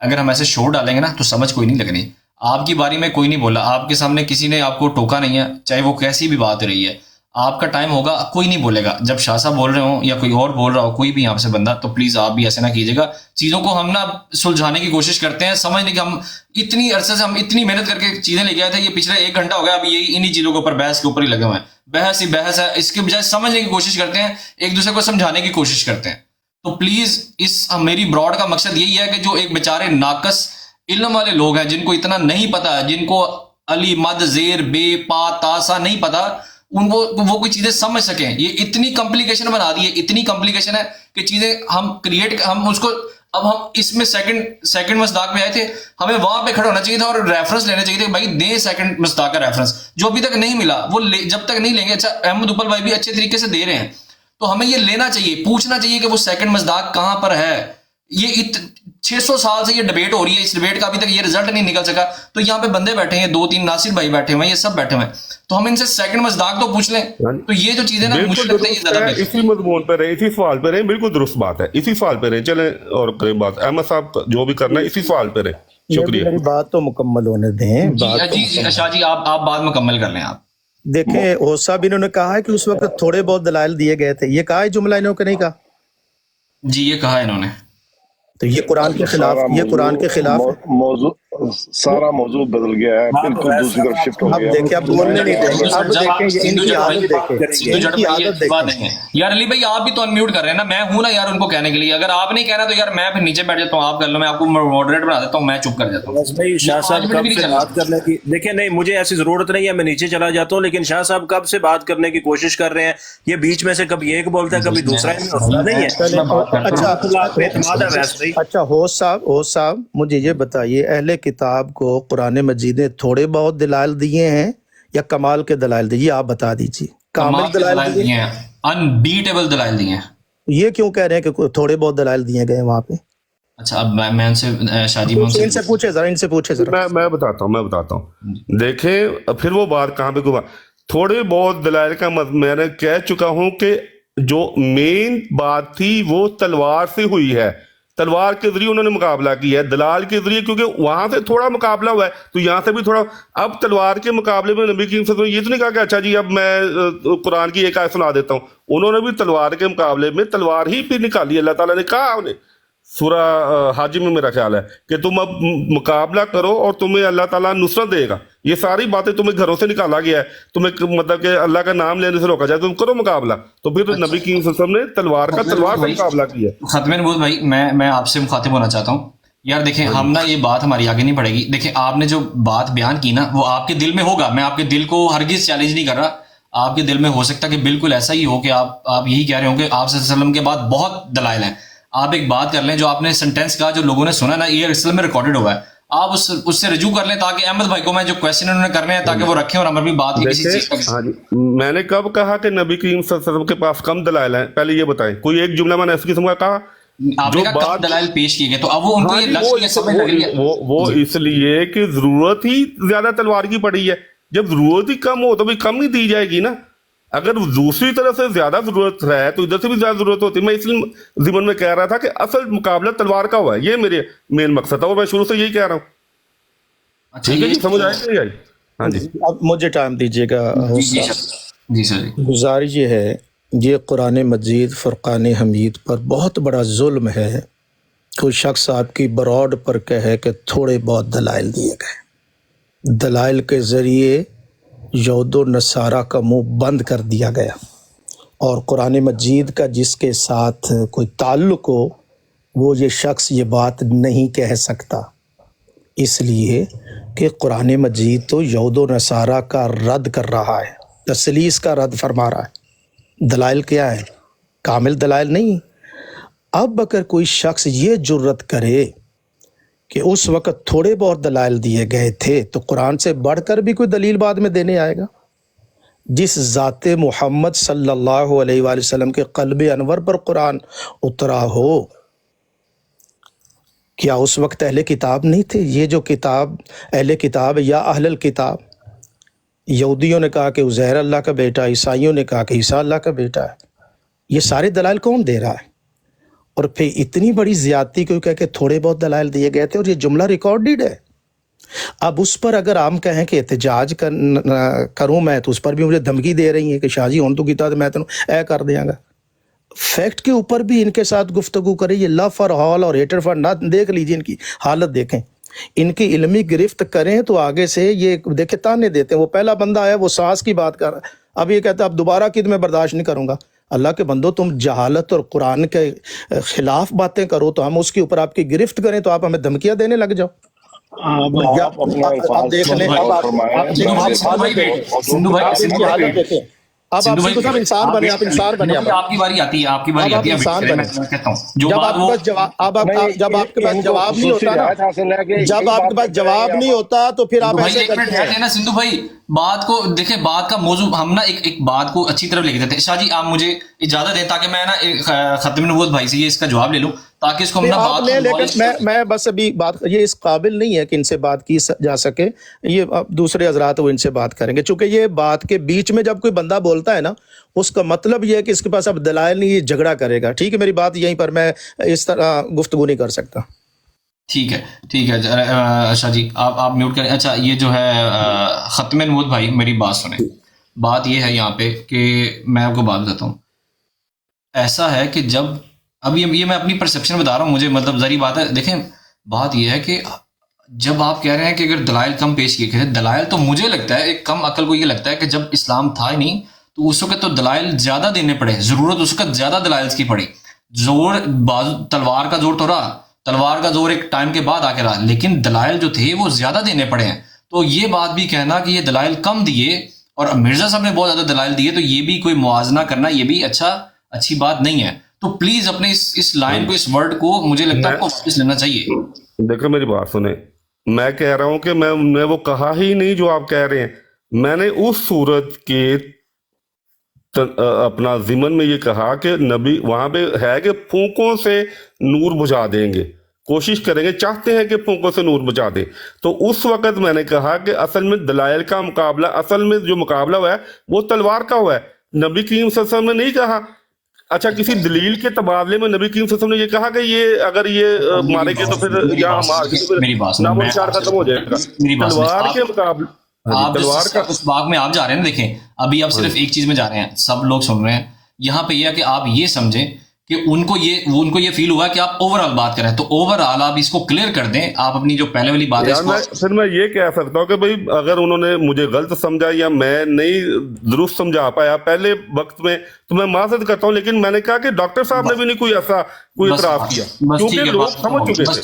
اگر ہم ایسے شور ڈالیں گے نا تو سمجھ کوئی نہیں لگنی. آپ کی باری میں کوئی نہیں بولا, آپ کے سامنے کسی نے آپ کو ٹوکا نہیں ہے, چاہے وہ کیسی بھی بات رہی ہے. آپ کا ٹائم ہوگا, کوئی نہیں بولے گا. جب شاہ صاحب بول رہے ہوں یا کوئی اور بول رہا ہو, کوئی بھی یہاں سے بندہ, تو پلیز آپ بھی ایسے نہ کیجیے گا. چیزوں کو ہم نا سلجھانے کی کوشش کرتے ہیں, سمجھنے کہ ہم اتنی عرصے سے ہم اتنی محنت کر کے چیزیں لے کے آئے تھے, یہ پچھلے 1 گھنٹہ ہو گیا ابھی یہی انہی چیزوں کے اوپر بحث کے اوپر ہی لگے ہوئے ہیں. بحث ہی بحث ہے, اس کے بجائے سمجھنے کی کوشش کرتے ہیں, ایک دوسرے کو سمجھانے کی کوشش کرتے ہیں. تو پلیز میری براڈ کا مقصد یہی ہے کہ جو ایک بیچارے ناقص علم والے لوگ ہیں, جن کو اتنا نہیں پتا ہے, جن کو علی مد زیر بے پا تاسا نہیں پتا, ان کو وہ کوئی چیزیں سمجھ سکیں. یہ اتنی کمپلیکیشن بنا دی ہے, اتنی کمپلیکیشن ہے کہ چیزیں ہم اس کو اب ہم اس میں سیکنڈ مصداق پہ آئے تھے, ہمیں وہاں پہ کھڑا ہونا چاہیے تھا اور ریفرنس لینا چاہیے تھا. بھائی دیں سیکنڈ مصداق کا ریفرنس, جو ابھی تک نہیں ملا وہ جب تک نہیں لیں گے. اچھا احمد اپل بھائی بھی اچھے طریقے سے دے رہے ہیں, تو ہمیں یہ لینا چاہیے, پوچھنا چاہیے کہ وہ سیکنڈ مصداق کہاں پر ہے. یہ 600 سال سے یہ ڈبیٹ ہو رہی ہے, اس ڈبیٹ کا ابھی تک یہ رزلٹ نہیں نکل سکا. تو یہاں پہ بندے بیٹھے ہیں, 2-3 ناصر بھائی بیٹھے ہوئے ہیں, یہ سب بیٹھے ہوئے ہیں, تو ہم ان سے سیکنڈ مصداق تو پوچھ لیں. تو یہ جو چیزیں نا مجھے لگتا ہے یہ زیادہ بہتر ہے. اسی مضمون پہ رہے, اسی سوال پہ رہے, بالکل درست بات ہے, اسی سوال پہ رہے. چلیں اور کریں بات. احمد صاحب جو بھی کرنا ہے اسی سوال پہ رہے. شکریہ. میری بات تو مکمل ہونے دیں. جی شاہ جی آپ بات مکمل کر لیں. آپ دیکھیں ہوس صاحب انہوں نے کہا ہے کہ اس وقت تھوڑے بہت دلائل دیے گئے تھے, یہ کہا ہے جملہ انہوں نے نہیں کہا؟ جی یہ کہا انہوں نے. تو یہ قرآن کے خلاف, یہ قرآن کے خلاف ہے. موضوع سارا موضوع بدل گیا ہے, بالکل دوسری طرف شفٹ ہو اب گیا. دیکھیں, اب بولنے نہیں دیں گے. اب دیکھیں یہ ان کی عادت دیکھیں, یہ ان کی عادت دیکھیں. یار علی بھائی آپ بھی تو انمیوٹ کر رہے ہیں نا, میں ہوں نا یار ان کو کہنے کے لیے. اگر آپ نہیں کہہ رہے تو یار میں پھر نیچے بیٹھ جاتا ہوں, آپ کر لو, میں آپ کو ماڈریٹ بنا دیتا ہوں, میں چپ کر جاتا ہوں. بس بھائی شاہ صاحب کب سے بات کرنے کی, دیکھیں نہیں مجھے ایسی ضرورت نہیں ہے, میں نیچے چلا جاتا ہوں, لیکن شاہ صاحب کب سے بات کرنے کی کوشش کر رہے ہیں, یہ بیچ میں سے کبھی ایک بولتا ہے کبھی دوسرا, نہیں ہے. اچھا ہوس صاحب مجھے یہ بتائیے, اہل کتاب کو قرآن مجید نے تھوڑے بہت دلائل دیے ہیں یا کمال کے دلائل دیے, آپ بتا دیجیے. کامل دلائل دیے ہیں, انبیٹیبل دلائل دیے ہیں. یہ کیوں کہہ رہے ہیں کہ تھوڑے بہت دلائل دیے گئے وہاں پہ؟ اچھا اب میں ان سے شاہ جی ان سے پوچھے ذرا. میں بتاتا ہوں. دیکھیں پھر وہ بات کہاں پہ گوا. تھوڑے بہت دلائل کا میں نے کہہ چکا ہوں کہ جو مین بات تھی وہ تلوار سے ہوئی ہے, تلوار کے ذریعے انہوں نے مقابلہ کیا ہے, دلال کے ذریعے, کیونکہ وہاں سے تھوڑا مقابلہ ہوا ہے تو یہاں سے بھی تھوڑا. اب تلوار کے مقابلے میں نبی کریم صلی اللہ علیہ وسلم یہ تو نہیں کہا کہ اچھا جی اب میں قرآن کی ایک آیت سنا دیتا ہوں. انہوں نے بھی تلوار کے مقابلے میں تلوار ہی پھر نکالی. اللہ تعالیٰ نے کہا انہیں سورہ حج میں میرا خیال ہے کہ تم اب مقابلہ کرو اور تمہیں اللہ تعالیٰ نصرت دے گا. یہ ساری باتیں تمہیں گھروں سے نکالا گیا ہے, تمہیں مطلب کہ اللہ کا نام لینے سے روکا جائے, تم کرو مقابلہ. تو پھر نبی کریم صلی اللہ علیہ وسلم نے تلوار سے مقابلہ کیا. ختم نبوت بھائی میں آپ سے مخاطب ہونا چاہتا ہوں. یار دیکھیں ہم نا یہ بات ہماری آگے نہیں پڑے گی. دیکھیں آپ نے جو بات بیان کی نا وہ آپ کے دل میں ہوگا, میں آپ کے دل کو ہرگز چیلنج نہیں کر رہا. آپ کے دل میں ہو سکتا کہ بالکل ایسا ہی ہو کہ آپ یہی کہہ رہے ہوں کہ آپ صلی اللہ علیہ وسلم کے بعد بہت دلائل ہیں. آپ ایک بات کر لیں, جو آپ نے سینٹینس کہا جو لوگوں نے سنا نا یہ اصل میں ریکارڈڈ ہوا ہے, آپ اس سے رجوع کر لیں تاکہ احمد بھائی کو میں جو کویسچن انہوں نے کرنے ہیں تاکہ وہ رکھیں اور ہماری بھی بات کسی چیز کا. میں نے کب کہا کہ نبی کریم صلی اللہ علیہ وسلم کے پاس کم دلائل ہیں؟ پہلے یہ بتائیں, کوئی ایک جملہ میں نے ایسی قسم کا کہا آپ نے کہا کم دلائل پیش کیے گئے, تو اب وہ ان کو یہ لفظ کیسے سمجھ لگ رہی ہے؟ وہ اس لیے کہ ضرورت ہی زیادہ تلوار کی پڑی ہے. جب ضرورت ہی کم ہو تو بھی کم ہی دی جائے گی نا. اگر دوسری طرف سے زیادہ ضرورت ہے تو ادھر سے بھی زیادہ ضرورت ہوتی ہے. میں اس لیے ضمن میں کہہ رہا تھا کہ اصل مقابلہ تلوار کا ہوا ہے, یہ میرے مین مقصد تھا اور میں شروع سے یہی کہہ رہا ہوں. ٹھیک ہے جی, سمجھ آئے کہ نہیں آئی؟ ہاں جی اب مجھے ٹائم دیجیے گا. جی سر. گزارش یہ ہے, یہ قرآن مجید فرقان حمید پر بہت بڑا ظلم ہے. کوئی شخص آپ کی براڈ پر کہے کہ تھوڑے بہت دلائل دیے گئے, دلائل کے ذریعے یہود و نصارہ کا منہ بند کر دیا گیا, اور قرآن مجید کا جس کے ساتھ کوئی تعلق ہو وہ یہ شخص یہ بات نہیں کہہ سکتا, اس لیے کہ قرآن مجید تو یہود و نصارہ کا رد کر رہا ہے, تثلیث کا رد فرما رہا ہے. دلائل کیا ہے؟ کامل دلائل نہیں. اب اگر کوئی شخص یہ جرت کرے کہ اس وقت تھوڑے بہت دلائل دیے گئے تھے تو قرآن سے بڑھ کر بھی کوئی دلیل بعد میں دینے آئے گا. جس ذات محمد صلی اللہ علیہ وآلہ وسلم کے قلب انور پر قرآن اترا ہو, کیا اس وقت اہل کتاب نہیں تھے؟ یہ جو کتاب اہل کتاب یا اہل الکتاب, یہودیوں نے کہا کہ عزیر اللہ کا بیٹا, عیسائیوں نے کہا کہ عیسیٰ اللہ کا بیٹا ہے. یہ سارے دلائل کون دے رہا ہے؟ اور پھر اتنی بڑی زیادتی کیوں کہ تھوڑے بہت دلائل دیے گئے تھے اور یہ جملہ ریکارڈڈ ہے. اب اس پر اگر ہم کہیں کہ احتجاج کروں میں تو اس پر بھی مجھے دھمکی دے رہی ہیں کہ شاہ جی ہوں تو کیتا میں تینوں اے کر دیاں گا. فیکٹ کے اوپر بھی ان کے ساتھ گفتگو کریں. یہ لو فار ہال اور ہیٹر فار نہ دیکھ لیجیے، ان کی حالت دیکھیں، ان کی علمی گرفت کریں تو آگے سے یہ دیکھیں تانے دیتے ہیں. وہ پہلا بندہ آیا وہ ساس کی بات کر رہا ہے، اب یہ کہتا ہے اب دوبارہ کد میں برداشت نہیں کروں گا. اللہ کے بندو، تم جہالت اور قرآن کے خلاف باتیں کرو تو ہم اس کے اوپر آپ کی گرفت کریں تو آپ ہمیں دھمکیاں دینے لگ جاؤ. آپ اپنے آپ دیکھ لیں، اب آپ سندھو بھائی ان کی حالت دیکھیں. اب آپ سندھو صاحب انسان بنے، آپ انسان بنے. اب آپ کی باری آتی ہے، آپ کی باری اب آپ آتی ہے. انسان میں بنے. کہتا ہوں جو جب بات آپ کے وہ پاس جب آپ کے پاس جواب نہیں ہوتا نا، جب آپ کے پاس جواب نہیں ہوتا تو پھر آپ بھائی ایسے ایک منٹ کرتے بیٹھ ہیں. لینا سندھو بھائی، بات کو دیکھیں، بات کا موضوع ہم نا ایک بات کو اچھی طرف لے کے دیتے ہیں. شاہ جی آپ مجھے اجازت دیں تاکہ میں نا ختم نبوت بھائی سے یہ اس کا جواب لے لوں تاکہ اس کو ہم نا آپ بات لیں، کو لیکن میں بس ابھی بات یہ اس قابل نہیں ہے کہ ان سے بات کی جا سکے. یہ دوسرے حضرات وہ ان سے بات کریں گے، چونکہ یہ بات کے بیچ میں جب کوئی بندہ بولتا ہے نا، اس کا مطلب یہ ہے کہ اس کے پاس اب دلائل نہیں، یہ جھگڑا کرے گا. ٹھیک ہے، میری بات یہیں پر، میں اس طرح گفتگو نہیں کر سکتا. ٹھیک ہے ٹھیک ہے. شاہ جی آپ میوٹ کریں. اچھا یہ جو ہے ختم نبوت بھائی میری بات سنیں. بات یہ ہے یہاں پہ کہ میں آپ کو بات بتاتا ہوں. ایسا ہے کہ جب اب یہ میں اپنی پرسپشن بتا رہا ہوں، مجھے مطلب ذری بات ہے. دیکھیں بات یہ ہے کہ جب آپ کہہ رہے ہیں کہ اگر دلائل کم پیش کیے گئے، دلائل تو مجھے لگتا ہے ایک کم عقل کو یہ لگتا ہے کہ جب اسلام تھا ہی نہیں تو اس وقت تو دلائل زیادہ دینے پڑے، ضرورت اس وقت زیادہ دلائل کی پڑی. زور تلوار کا زور تو رہا، تلوار کا زور ایک ٹائم کے بعد آ کے رہا، لیکن دلائل جو تھے وہ زیادہ دینے پڑے ہیں. تو یہ بات بھی کہنا کہ یہ دلائل کم دیے اور مرزا صاحب نے بہت زیادہ دلائل دیے تو یہ بھی کوئی موازنہ کرنا یہ بھی اچھی بات نہیں ہے. تو پلیز اپنے اس لائن کو، اس ورڈ کو مجھے لگتا ہے آپ کو واپس لینا چاہیے. دیکھو میری بات سنیں، میں کہہ رہا ہوں کہ میں وہ کہا ہی نہیں جو آپ کہہ رہے ہیں. میں نے اس صورت کے اپنا ضمن میں یہ کہا کہ نبی وہاں پہ ہے کہ پھونکوں سے نور بجھا دیں گے، کوشش کریں گے، چاہتے ہیں کہ پھونکوں سے نور بجھا دیں. تو اس وقت میں نے کہا کہ اصل میں دلائل کا مقابلہ، اصل میں جو مقابلہ ہوا ہے وہ تلوار کا ہوا ہے. نبی کریم صلی اللہ علیہ وسلم نے نہیں کہا. اچھا کسی دلیل کے تبادلے میں نبی کریم صلی اللہ علیہ وسلم نے یہ کہا کہ یہ اگر یہ مارے گے تو پھر یا نام و نشان ختم ہو جائے گا. تلوار کے مقابلے آپ تلوار کا اس باغ میں آپ جا رہے ہیں نا، دیکھیں ابھی آپ صرف ایک چیز میں جا رہے ہیں، سب لوگ سن رہے ہیں. یہاں پہ یہ ہے کہ آپ یہ سمجھیں کہ ان کو یہ فیل ہوا کہ آپ اوور آل بات کریں، تو اوور آل آپ اس کو کلیئر کر دیں. آپ اپنی جو پہلے والی بات ہے پھر میں یہ کہہ سکتا ہوں کہ بھائی اگر انہوں نے مجھے غلط سمجھا یا میں نہیں درست سمجھا پایا پہلے وقت میں تو میں معذرت کرتا ہوں، لیکن میں نے کہا کہ ڈاکٹر صاحب نے بھی نہیں کوئی ایسا کوئی اعتراف کیا کیونکہ لوگ سمجھ چکے تھے.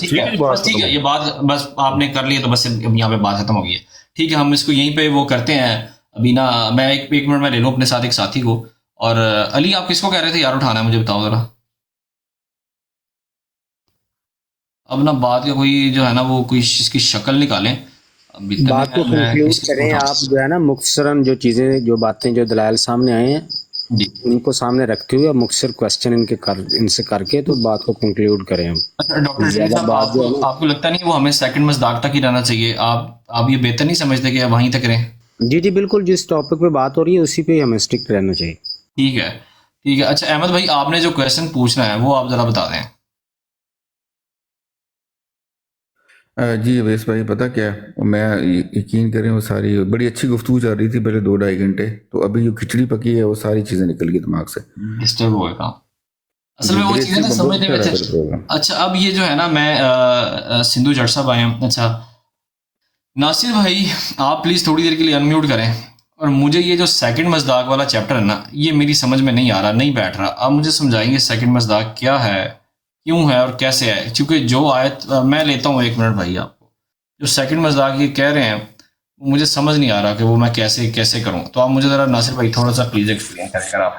ٹھیک ہے، یہ بات بس آپ نے کر لی تو بس یہاں پہ بات ختم ہو گئی ہے. ٹھیک ہے، ہم اس کو یہیں پہ وہ کرتے ہیں. ابھی نا میں ایک منٹ میں لے لوں اپنے ساتھ ایک ساتھی کو. اور علی آپ کس کو کہہ رہے تھے یار اٹھانا ہے، مجھے بتاؤ ذرا. اب نا بات کا کوئی جو ہے نا وہ کوئی اس کی شکل نکالیں. بات کو کنکلوڈ کریں آپ، جو ہے نا مختصراً جو چیزیں، جو باتیں، جو دلائل سامنے آئے ہیں ان کو سامنے رکھتے ہوئے مختصر کوشچن ان سے کر کے تو بات کو کنکلوڈ کریں. اچھا ڈاکٹر صاحب آپ کو لگتا نہیں وہ ہمیں سیکنڈ مصداق تک ہی رہنا چاہیے؟ آپ یہ بہتر نہیں سمجھتے کہ وہیں تک رہیں؟ جی بالکل، جس ٹاپک پہ بات ہو رہی ہے اسی پہ ہمیں اسٹرکٹ رہنا چاہیے. ٹھیک ہے ٹھیک ہے. اچھا احمد بھائی آپ نے جو کویشچن پوچھنا ہے وہ آپ ذرا بتا دیں. جی اویس بھائی، پتہ کیا میں یقین کریں وہ ساری بڑی اچھی گفتگو چل رہی تھی پہلے 2-2.5 گھنٹے، تو ابھی جو کھچڑی پکی ہے وہ ساری چیزیں نکل گئی دماغ سے. ڈسٹرب ہو گیا اصل میں وہ چیزیں نا سمجھنے میں. اچھا اب یہ جو ہے نا میں سندھو جٹ صاحب آئے ہیں. اچھا ناصر بھائی آپ پلیز تھوڑی دیر کے لیے انمیوٹ کریں. اور مجھے یہ جو سیکنڈ مصداق والا چیپٹر ہے نا یہ میری سمجھ میں نہیں آ رہا، نہیں بیٹھ رہا. آپ مجھے سمجھائیں گے سیکنڈ مصداق کیا ہے، کیوں ہے اور کیسے ہے؟ کیونکہ جو آیت میں لیتا ہوں، ایک منٹ بھائی، آپ کو جو سیکنڈ مصداق یہ کہہ رہے ہیں مجھے سمجھ نہیں آ رہا کہ وہ میں کیسے کروں. تو آپ مجھے ذرا ناصر بھائی تھوڑا سا پلیز ایکسپلین کریں اگر آپ.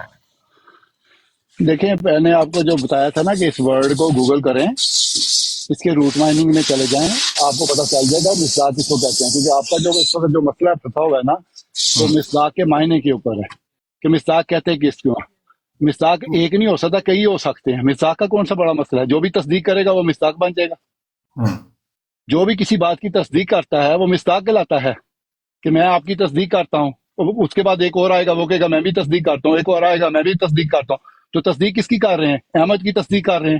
دیکھیں میں نے آپ کو جو بتایا تھا نا کہ اس ورڈ کو گوگل کریں، اس کے روٹ مائننگ میں چلے جائیں، آپ کو پتہ چل جائے گا مصداق اس کو کہتے ہیں. کیونکہ آپ کا جو اس وقت جو مسئلہ پھنسا ہوا ہے نا وہ مصداق کے معنی کے اوپر ہے کہ مصداق کہتے ہیں کس کو. مصداق ایک نہیں ہو سکتا، کئی ہو سکتے ہیں. مصداق کا کون سا بڑا مسئلہ ہے؟ جو بھی تصدیق کرے گا وہ مصداق بن جائے گا. جو بھی کسی بات کی تصدیق کرتا ہے وہ مصداق کہلاتا ہے کہ میں آپ کی تصدیق کرتا ہوں. اس کے بعد ایک اور آئے گا وہ کہے گا میں بھی تصدیق کرتا ہوں، ایک اور آئے گا میں بھی تصدیق کرتا ہوں. تو تصدیق کس کی کر رہے ہیں؟ احمد کی تصدیق کر رہے ہیں.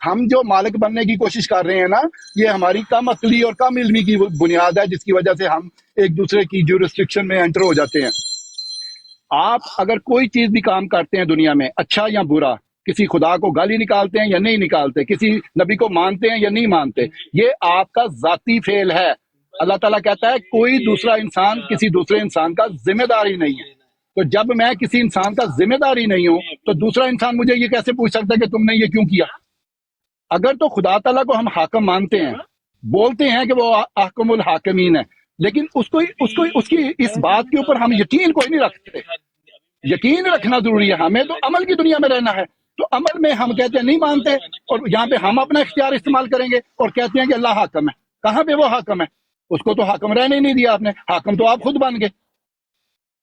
ہم جو مالک بننے کی کوشش کر رہے ہیں نا، یہ ہماری کم عقلی اور کم علمی کی بنیاد ہے، جس کی وجہ سے ہم ایک دوسرے کی جو ریسٹرکشن میں انٹر ہو جاتے ہیں۔ آپ اگر کوئی چیز بھی کام کرتے ہیں دنیا میں، اچھا یا برا، کسی خدا کو گالی نکالتے ہیں یا نہیں نکالتے، کسی نبی کو مانتے ہیں یا نہیں مانتے، یہ آپ کا ذاتی فعل ہے۔ اللہ تعالیٰ کہتا ہے کوئی دوسرا انسان کسی دوسرے انسان کا ذمہ داری نہیں ہے۔ تو جب میں کسی انسان کا ذمہ داری نہیں ہوں تو دوسرا انسان مجھے یہ کیسے پوچھ سکتا ہے کہ تم نے یہ کیوں کیا؟ اگر تو خدا تعالیٰ کو ہم حاکم مانتے ہیں، بولتے ہیں کہ وہ احکم الحاکمین ہے، لیکن اس کی اس بات کے اوپر ہم یقین کوئی نہیں رکھتے۔ یقین رکھنا ضروری ہے، ہمیں تو عمل کی دنیا میں رہنا ہے، تو عمل میں ہم کہتے ہیں نہیں مانتے، اور یہاں پہ ہم اپنا اختیار استعمال کریں گے اور کہتے ہیں کہ اللہ حاکم ہے۔ کہاں پہ وہ حاکم ہے؟ اس کو تو حاکم رہنے ہی نہیں دیا آپ نے، حاکم تو آپ خود بن گئے۔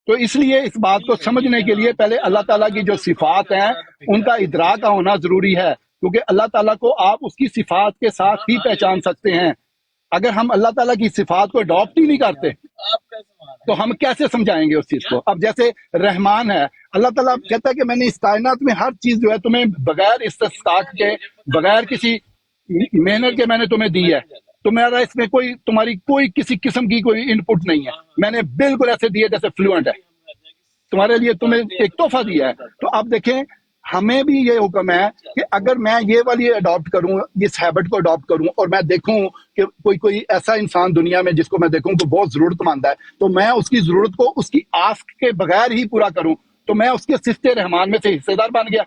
تو اس لیے اس بات کو سمجھنے کے لیے پہلے اللہ تعالیٰ کی جو صفات ہیں ان کا ادراک ہونا ضروری ہے، کیونکہ اللہ تعالیٰ کو آپ اس کی صفات کے ساتھ ہی پہچان سکتے ہیں۔ اگر ہم اللہ تعالیٰ کی صفات کو اڈاپٹ ہی نہیں کرتے تو ہم کیسے سمجھائیں گے اس چیز کو؟ اب جیسے رحمان ہے، اللہ تعالیٰ کہتا ہے کہ میں نے اس کائنات میں ہر چیز جو ہے تمہیں بغیر استحقاق کے، بغیر کسی محنت کے میں نے تمہیں دی ہے، تمہارا اس میں تمہاری کوئی کسی قسم کی کوئی ان پٹ نہیں ہے، میں نے بالکل ایسے دیے جیسے فلوئنٹ ہے، تمہارے لیے تمہیں ایک تحفہ دیا ہے۔ تو اب دیکھیں ہمیں بھی یہ حکم ہے کہ اگر میں یہ والی اڈاپٹ کروں، اس ہیبٹ کو اڈاپٹ کروں، اور میں دیکھوں کہ کوئی ایسا انسان دنیا میں جس کو میں دیکھوں کہ بہت ضرورت مند ہے، تو میں اس کی ضرورت کو اس کی آسک کے بغیر ہی پورا کروں، تو میں اس کے صفت رحمان میں سے حصے دار بن گیا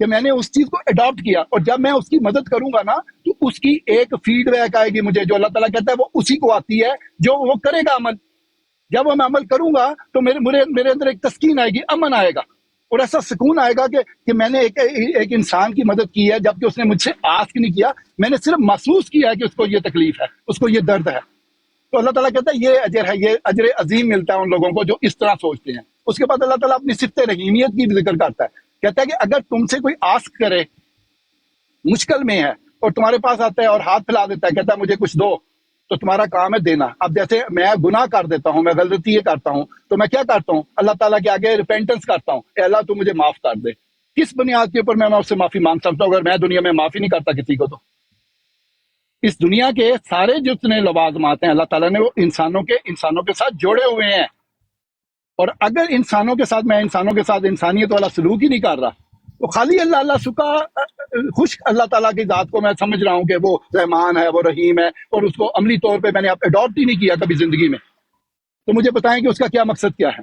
کہ میں نے اس چیز کو اڈاپٹ کیا۔ اور جب میں اس کی مدد کروں گا نا تو اس کی ایک فیڈ بیک آئے گی مجھے، جو اللہ تعالیٰ کہتا ہے وہ اسی کو آتی ہے جو وہ کرے گا عمل۔ جب میں عمل کروں گا تو میرے اندر ایک تسکین آئے گی، امن آئے گا، اور ایسا سکون آئے گا کہ میں نے ایک انسان کی مدد کی ہے جبکہ اس نے مجھ سے آسک نہیں کیا، میں نے صرف محسوس کیا ہے کہ اس کو یہ تکلیف ہے، اس کو یہ درد ہے۔ تو اللہ تعالیٰ کہتا ہے یہ اجر ہے، یہ اجر عظیم ملتا ہے ان لوگوں کو جو اس طرح سوچتے ہیں۔ اس کے بعد اللہ تعالیٰ اپنی صفت رحیمیت کی بھی ذکر کرتا ہے، کہتا ہے کہ اگر تم سے کوئی آسک کرے، مشکل میں ہے، اور تمہارے پاس آتا ہے اور ہاتھ پھیلا دیتا ہے، کہتا ہے مجھے کچھ دو، تو تمہارا کام ہے دینا۔ اب جیسے میں گناہ کر دیتا ہوں، میں غلطی یہ کرتا ہوں، تو میں کیا کرتا ہوں؟ اللہ تعالیٰ کے آگے ریپینٹنس کرتا ہوں، اے اللہ تو مجھے معاف کر دے۔ کس بنیاد کے اوپر میں اس سے معافی مانگ سکتا ہوں اگر میں دنیا میں معافی نہیں کرتا کسی کو؟ تو اس دنیا کے سارے جتنے لوازمات ہیں اللہ تعالیٰ نے وہ انسانوں کے ساتھ جوڑے ہوئے ہیں، اور اگر انسانوں کے ساتھ میں انسانوں کے ساتھ انسانیت والا سلوک ہی نہیں کر رہا تو خالی اللہ سکا خوش اللہ تعالیٰ کی ذات کو میں سمجھ رہا ہوں کہ وہ رحمان ہے، وہ رحیم ہے، اور اس کو عملی طور پہ میں نے اڈاپٹ ہی نہیں کیا کبھی زندگی میں، تو مجھے بتائیں کہ اس کا کیا مقصد کیا ہے؟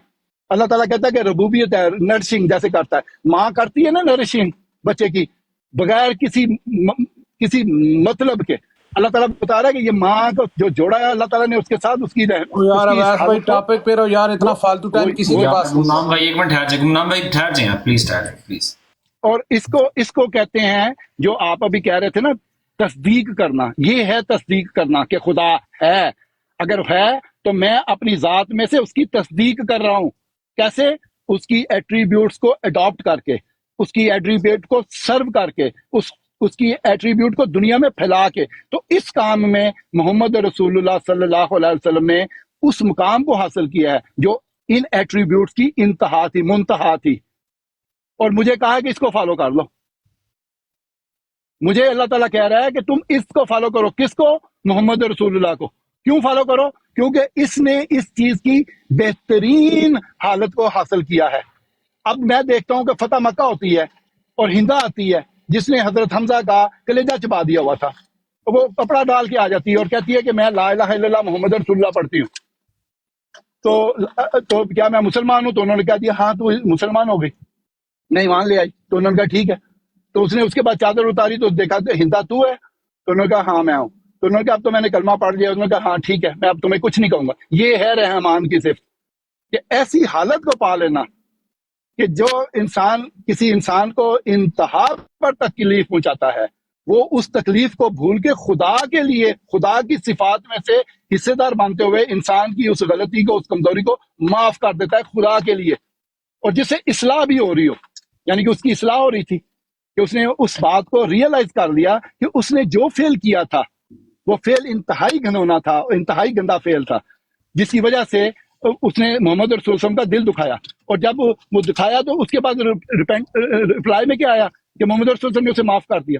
اللہ تعالیٰ کہتا ہے کہ ربوبیت ہے، نرشنگ جیسے کرتا ہے، ماں کرتی ہے نا نرشنگ بچے کی بغیر کسی مطلب کے۔ اللہ تعالیٰ بتا رہا ہے کہ یہ ماں کو جو جوڑا ہے اللہ تعالیٰ نے اس کے ساتھ اس کی یار اویس بھائی ٹاپک پہ رہو یار، اتنا فالتو ٹائم کسی کے پاس نہیں۔ گمنام بھائی ایک منٹ ٹھہر جائیں، گمنام بھائی ٹھہر جائیں آپ، پلیز ٹھہر جائیں پلیز۔ اور اس کو کہتے ہیں جو آپ ابھی کہہ رہے تھے نا، تصدیق کرنا۔ یہ ہے تصدیق کرنا کہ خدا ہے، اگر ہے تو میں اپنی ذات میں سے اس کی تصدیق کر رہا ہوں۔ کیسے؟ اس کی ایٹریبیوٹس کو اڈاپٹ کر کے، اس کی ایٹریبیوٹ کو سرو کر کے، اس کی ایٹریبیوٹ کو دنیا میں پھیلا کے۔ تو اس کام میں محمد رسول اللہ صلی اللہ علیہ وسلم نے اس مقام کو حاصل کیا ہے جو ان ایٹریبیوٹس کی انتہا تھی، منتہا تھی، اور مجھے کہا ہے کہ اس کو فالو کر لو۔ مجھے اللہ تعالیٰ کہہ رہا ہے کہ تم اس کو فالو کرو۔ کس کو؟ محمد رسول اللہ کو۔ کیوں فالو کرو؟ کیونکہ اس نے اس چیز کی بہترین حالت کو حاصل کیا ہے۔ اب میں دیکھتا ہوں کہ فتح مکہ ہوتی ہے اور ہندا آتی ہے جس نے حضرت حمزہ کا کلیجہ چبا دیا ہوا تھا، وہ کپڑا ڈال کے آ جاتی ہے اور کہتی ہے کہ میں لا الہ الا اللہ محمد رسول اللہ پڑھتی ہوں، تو کیا میں مسلمان ہوں؟ تو انہوں نے کہہ دیا ہاں تو مسلمان ہو گئی، نہیں ایمان لے آئی۔ تو انہوں نے کہا ٹھیک ہے۔ تو اس نے اس کے بعد چادر اتاری تو دیکھا تو ہندا تو ہے؟ تو انہوں نے کہا ہاں میں ہوں۔ تو انہوں نے کہا اب تو میں نے کلمہ پڑھ لیا۔ انہوں نے کہا ہاں ٹھیک ہے، میں اب تمہیں کچھ نہیں کہوں گا۔ یہ ہے رحمان کی صفت کہ ایسی حالت کو پا لینا کہ جو انسان کسی انسان کو انتہا پر تکلیف پہنچاتا ہے، وہ اس تکلیف کو بھول کے خدا کے لیے، خدا کی صفات میں سے حصے دار بنتے ہوئے انسان کی اس غلطی کو، اس کمزوری کو معاف کر دیتا ہے خدا کے لیے، اور جس سے اصلاح بھی ہو رہی ہو، یعنی کہ اس کی اصلاح ہو رہی تھی کہ اس نے اس بات کو ریئلائز کر لیا کہ اس نے جو فعل کیا تھا وہ فعل انتہائی گھنونا تھا، انتہائی گندا فعل تھا، جس کی وجہ سے اس نے محمد رسول اللہ صلی اللہ علیہ وسلم کا دل دکھایا۔ اور جب وہ دکھایا تو اس کے بعد رپلائی میں کیا آیا کہ محمد رسول اللہ صلی اللہ علیہ وسلم نے اسے معاف کر دیا۔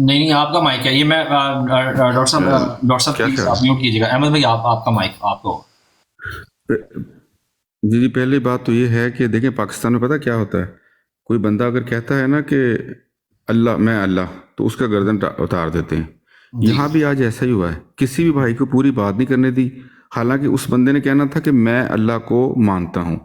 نہیں آپ کا مائک ہے یہ. میں ڈاکٹر صاحب پلیز آپ میوٹ کیجیے گا. احمد بھائی آپ کا مائک آپ کو. جی پہلی بات تو یہ ہے کہ دیکھیں پاکستان میں پتہ کیا ہوتا ہے، کوئی بندہ اگر کہتا ہے نا کہ اللہ میں اللہ، تو اس کا گردن اتار دیتے ہیں. یہاں بھی آج ایسا ہی ہوا ہے، کسی بھی بھائی کو پوری بات نہیں کرنے دی، حالانکہ اس بندے نے کہنا تھا کہ میں اللہ کو مانتا ہوں.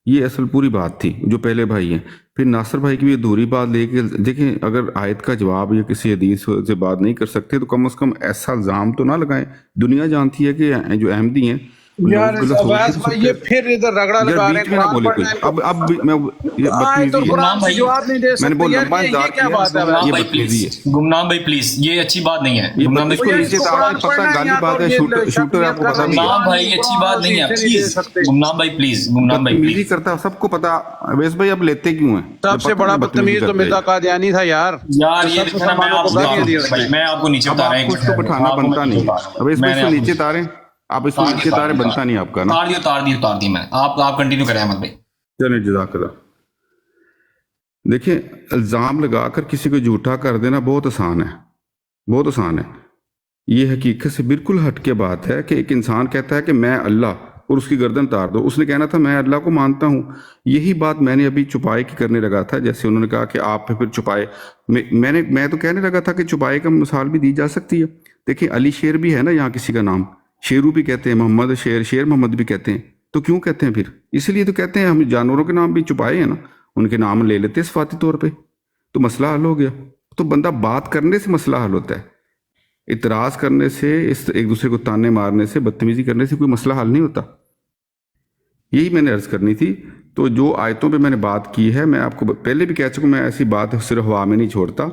یہ اصل پوری بات تھی جو پہلے بھائی ہیں. پھر ناصر بھائی کی بھی ادھوری بات لے کے دیکھیں، اگر آیت کا جواب یا کسی حدیث سے بات نہیں کر سکتے تو کم از کم ایسا الزام تو نہ لگائیں. دنیا جانتی ہے کہ جو احمدی ہیں یار عویس بھائی یہ پھر ادھر رگڑا لگا رہے ہیں قرآن پڑھنا ہے. اب میں یہ آئے تو بدتمیزی ہے. قرآن سے جواب نہیں دے میں نے سکتے بہت یار. لمبا یہ انتظار کیا بات ہے کیا، گمنام یہ بھائی بدتمیزی پلیز، ہے. گمنام بھائی پلیز، یہ اچھی بات نہیں ہے. یہ گمنام اس کو بھائی نیچے اتارا ہے، پتہ گالی بات ہے، شوٹر ہے، آپ کو پتا نہیں ہے. گمنام بھائی اچھی بات نہیں ہے پلیز. گمنام بھائی پلیز، گمنام بھائی بدتمیزی پلیز. کرتا ہے، سب کو پتا. اویس بھائی اب لیتے کیوں ہیں؟ سب سے بڑا بدتمیز تو مرزا قادیانی تھا یار. یار یہ دیکھنا میں آپ کو گالیاں دی اس نے. میں آپ کو نیچے اب اتارا آپ کو اس کو بٹھانا بنتا نہیں ہے. اویس بھائی اس کو نیچے اتاریں، آپ اس کو نیچے اتاریں، بنتا نہیں آپ کا نا. اتار دی میں. آپ کنٹینیو کریں احمد بھائی. چلیں جزاک اللہ. دیکھیں الزام لگا کر کسی کو جھوٹا کر دینا بہت آسان ہے، بہت آسان ہے. یہ حقیقت سے بالکل ہٹ کے بات ہے کہ ایک انسان کہتا ہے کہ میں اللہ، اور اس کی گردن اتار دو. اس نے کہنا تھا میں اللہ کو مانتا ہوں. یہی بات میں نے ابھی چپائے کی کرنے لگا تھا، جیسے انہوں نے کہا کہ آپ پھر چپائے. میں تو کہنے لگا تھا کہ چپائے کا مثال بھی دی جا سکتی ہے. دیکھیں علی شیر بھی ہے نا یہاں کسی کا نام، شیرو بھی کہتے ہیں، محمد شیر محمد بھی کہتے ہیں. تو کیوں کہتے ہیں پھر؟ اس لیے تو کہتے ہیں ہم جانوروں کے نام بھی چپائے ہیں نا، ان کے نام لے لیتے ہیں صفاتی طور پہ، تو مسئلہ حل ہو گیا. تو بندہ بات کرنے سے مسئلہ حل ہوتا ہے، اعتراض کرنے سے، ایک دوسرے کو تانے مارنے سے، بدتمیزی کرنے سے کوئی مسئلہ حل نہیں ہوتا. یہی میں نے عرض کرنی تھی. تو جو آیتوں پہ میں نے بات کی ہے، میں آپ کو پہلے بھی کہہ چکا، میں ایسی بات صرف ہوا میں نہیں چھوڑتا.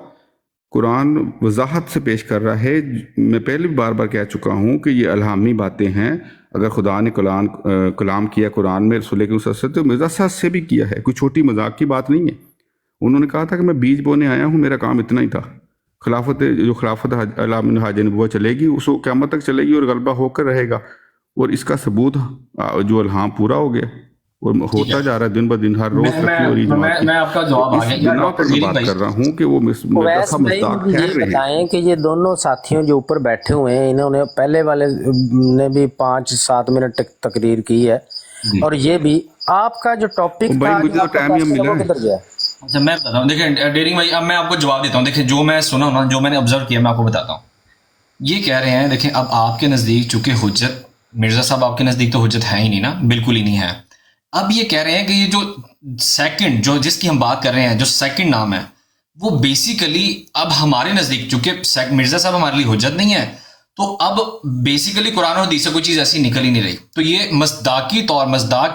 قرآن وضاحت سے پیش کر رہا ہے. میں پہلے بھی بار بار کہہ چکا ہوں کہ یہ الہامی باتیں ہیں. اگر خدا نے کلام کیا قرآن میں رسول کریم صلی اللہ علیہ وسلم، تو مرزا صاحب سے بھی کیا ہے، کوئی چھوٹی مذاق کی بات نہیں ہے. انہوں نے کہا تھا کہ میں بیج بونے آیا ہوں، میرا کام اتنا ہی تھا. خلافت علامہ حاج نبوہ چلے گی، اس کو قیامت تک چلے گی اور غلبہ ہو کر رہے گا. اور اس کا ثبوت جو الہام پورا ہو گیا اور ہوتا جا رہا ہے دن بدن، ہر روز ترقی ہو رہی جماعت کی. میں آپ کا جواب آ گیا. بنا پر میں بات کر رہا ہوں کہ وہ اویس بھائی مجھے یہ بتائیں کہ یہ دونوں ساتھیوں جو اوپر بیٹھے ہوئے ہیں، انہوں نے پہلے والے نے بھی 5-7 منٹ تقریر کی ہے، اور یہ بھی آپ کا جو ٹاپک تھا مجھے تو ٹائم ہی ملا ہے. کدھر گیا؟ اچھا میں بتاتا ہوں. دیکھیں ڈیرنگ بھائی، اب میں آپ کو جواب دیتا ہوں. دیکھیں جو میں سنا ہوں، جو میں نے آبزرو کیا، میں آپ کو بتاتا ہوں. یہ کہہ رہے ہیں، دیکھیں اب آپ کے نزدیک چونکہ حجت، مرزا صاحب آپ کے نزدیک تو حجت ہے ہی نہیں نا، بالکل ہی نہیں ہے. اب یہ کہہ رہے ہیں کہ یہ جو سیکنڈ جس کی ہم بات کر رہے ہیں، جو سیکنڈ نام ہے، وہ بیسیکلی اب ہمارے نزدیک چونکہ مرزا صاحب ہمارے لیے حجت نہیں ہے، تو اب بیسیکلی قرآن و حدیث سے کوئی چیز ایسی نکل ہی نہیں رہی. تو یہ مصداق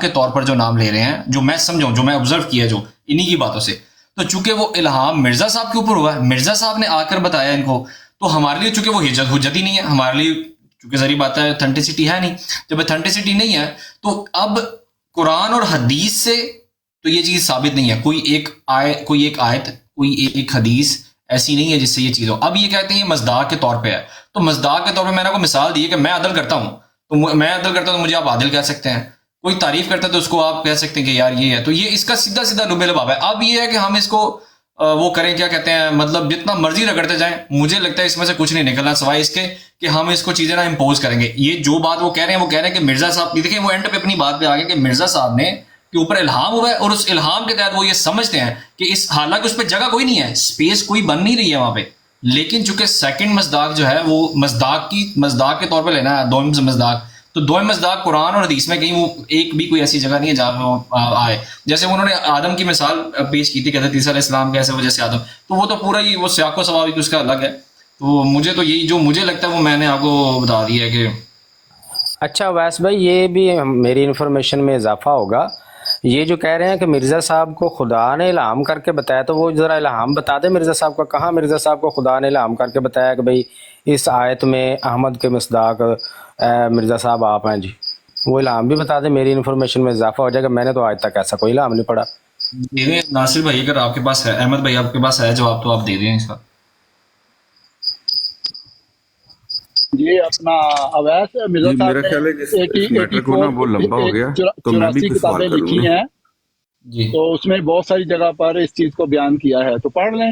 کے طور پر جو نام لے رہے ہیں، جو میں سمجھاؤں، جو میں آبزرو کیا جو انہی کی باتوں سے، تو چونکہ وہ الہام مرزا صاحب کے اوپر ہوا ہے، مرزا صاحب نے آ کر بتایا ان کو، تو ہمارے لیے چونکہ وہ حجت ہی نہیں ہے، ہمارے لیے چونکہ ذریعہ بات ہے اتھینٹسٹی ہے نہیں. جب اتھینٹسٹی نہیں ہے تو اب قرآن اور حدیث سے تو یہ چیز ثابت نہیں ہے. کوئی ایک آیت کوئی ایک حدیث ایسی نہیں ہے جس سے یہ چیز ہو. اب یہ کہتے ہیں یہ مصداق کے طور پہ ہے. تو مصداق کے طور پہ میں نے کو مثال دی ہے کہ میں عدل کرتا ہوں، تو مجھے آپ عادل کہہ سکتے ہیں. کوئی تعریف کرتا ہے تو اس کو آپ کہہ سکتے ہیں کہ یار یہ ہے. تو یہ اس کا سیدھا لب لباب ہے. اب یہ ہے کہ ہم اس کو وہ کریں، کیا کہتے ہیں، مطلب جتنا مرضی رگڑتے جائیں، مجھے لگتا ہے اس میں سے کچھ نہیں نکلنا سوائے اس کے کہ ہم اس کو چیزیں نہ امپوز کریں گے. یہ جو بات وہ کہہ رہے ہیں کہ مرزا صاحب، دیکھیں وہ اینڈ پہ اپنی بات پہ آ گئے کہ مرزا صاحب نے کے اوپر الہام ہوا ہے، اور اس الہام کے تحت وہ یہ سمجھتے ہیں کہ حالانکہ اس پہ جگہ کوئی نہیں ہے، اسپیس کوئی بن نہیں رہی ہے وہاں پہ، لیکن چونکہ سیکنڈ مصداق جو ہے وہ مصداق کے طور پہ لینا ہے، دوم مصداق. تو دوم مصداق قرآن اور حدیث میں کہیں وہ ایک بھی کوئی ایسی جگہ نہیں ہے جہاں وہ آئے. جیسے انہوں نے آدم کی مثال پیش کی تھی، کہتے عیسیٰ علیہ السلام کیسے وجہ سے آدم، تو وہ تو پورا ہی وہ سیاق و سواب اس کا الگ ہے. تو مجھے تو یہی جو مجھے لگتا ہے وہ میں نے آپ کو بتا دیا ہے کہ اچھا اویس بھائی، یہ بھی میری انفارمیشن میں اضافہ ہوگا. یہ جو کہہ رہے ہیں کہ مرزا صاحب کو خدا نے الہام کر کے بتایا، تو وہ ذرا الہام بتا دیں مرزا صاحب کا. کہاں مرزا صاحب کو خدا نے الہام کر کے بتایا کہ بھئی اس آیت میں احمد کے مصداق مرزا صاحب آپ ہیں؟ جی وہ الہام بھی بتا دیں، میری انفارمیشن میں اضافہ ہو جائے گا. میں نے تو آج تک ایسا کوئی الہام نہیں پڑھا. ناصر بھائی اگر آپ کے پاس ہے، احمد بھائی آپ کے پاس ہے جواب تو آپ دے دیں اس کا. یہ اپنا اویس مرزا صاحب میرا خیال ہے کہ اس میٹر کو نا وہ لمبا ہو گیا، تو میں بھی 84 کچھ سوال کتابیں کروں لکھی گا. ہیں، تو اس میں بہت ساری جگہ پر اس چیز کو بیان کیا ہے، تو پڑھ لیں.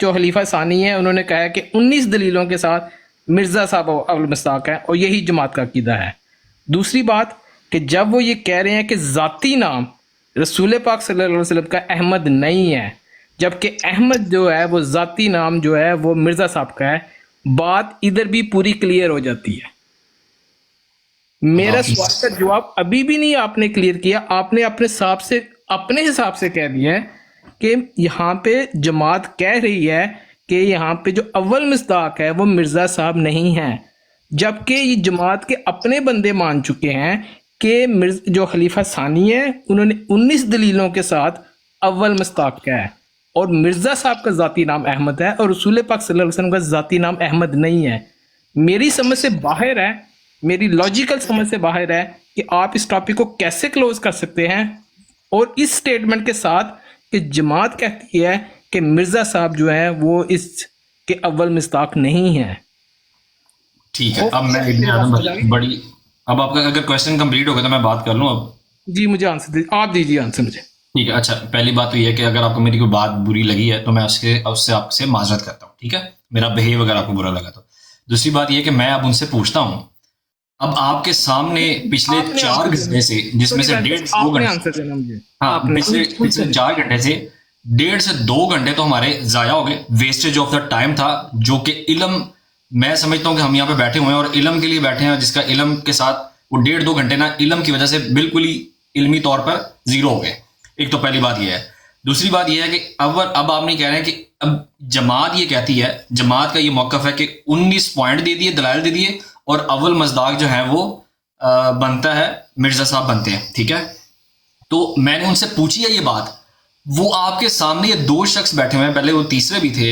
جو خلیفہ ثانی ہیں انہوں نے کہا ہے کہ 19 دلیلوں کے ساتھ مرزا صاحب ابو المصداق ہیں اور یہی جماعت کا عقیدہ ہے. دوسری بات کہ جب وہ یہ کہہ رہے ہیں کہ ذاتی نام رسول پاک صلی اللہ علیہ وسلم کا احمد نہیں ہے، جبکہ احمد جو ہے وہ ذاتی نام جو ہے وہ مرزا صاحب کا ہے، بات ادھر بھی پوری کلیئر ہو جاتی ہے. میرا سوال کا جواب ابھی بھی نہیں آپ نے کلیئر کیا. آپ نے اپنے حساب سے کہہ دیا ہے کہ یہاں پہ جماعت کہہ رہی ہے کہ یہاں پہ جو اول مصداق ہے وہ مرزا صاحب نہیں ہے، جبکہ یہ جماعت کے اپنے بندے مان چکے ہیں کہ جو خلیفہ ثانی ہے انہوں نے 19 دلیلوں کے ساتھ اول مصداق کہا ہے، اور مرزا صاحب کا ذاتی نام احمد ہے اور رسول پاک صلی اللہ علیہ وسلم کا ذاتی نام احمد نہیں ہے. میری سمجھ سے باہر ہے، میری لاجیکل سمجھ سے باہر ہے کہ آپ اس ٹاپک کو کیسے کلوز کر سکتے ہیں اور اس سٹیٹمنٹ کے ساتھ کہ جماعت کہتی ہے کہ مرزا صاحب جو ہیں وہ اس کے اول مصداق نہیں ہیں. ٹھیک ہے، اب میں ابن اعظم بڑی اب آپ کا اگر کویشچن کمپلیٹ ہو گیا تو میں بات کر لوں اب. جی مجھے آنسر دیجیے، آپ دیجیے آنسر مجھے. ٹھیک ہے، اچھا پہلی بات تو یہ ہے کہ اگر آپ کو میری کوئی بات بری لگی ہے تو میں اس سے آپ سے معذرت کرتا ہوں. ٹھیک ہے، میرا بہیو اگر آپ کو برا لگا تو. دوسری بات یہ کہ میں اب ان سے پوچھتا ہوں، اب آپ کے سامنے پچھلے 4 گھنٹے سے جس میں سے 1.5-2 گھنٹے، ہاں پچھلے 4 گھنٹے سے 1.5 سے 2 گھنٹے تو ہمارے ضائع ہو گئے، ویسٹیج آف دا ٹائم تھا، جو کہ علم میں سمجھتا ہوں کہ ہم یہاں پہ بیٹھے ہوئے ہیں اور علم کے لیے بیٹھے ہیں، جس کا علم کے ساتھ وہ 1.5-2 گھنٹے نا علم کی وجہ سے بالکل ہی علمی طور پر زیرو ہو گئے. ایک تو پہلی بات یہ ہے. دوسری بات یہ ہے کہ اب آپ نہیں کہہ رہے ہیں کہ اب جماعت یہ کہتی ہے، جماعت کا یہ موقف ہے کہ 19 پوائنٹ دے دیے، دلائل دے دیے، اور اول مصداق جو ہے وہ بنتا ہے مرزا صاحب بنتے ہیں. ٹھیک ہے، تو میں نے ان سے پوچھی ہے یہ بات، وہ آپ کے سامنے یہ 2 شخص بیٹھے ہوئے ہیں، پہلے وہ تیسرے بھی تھے،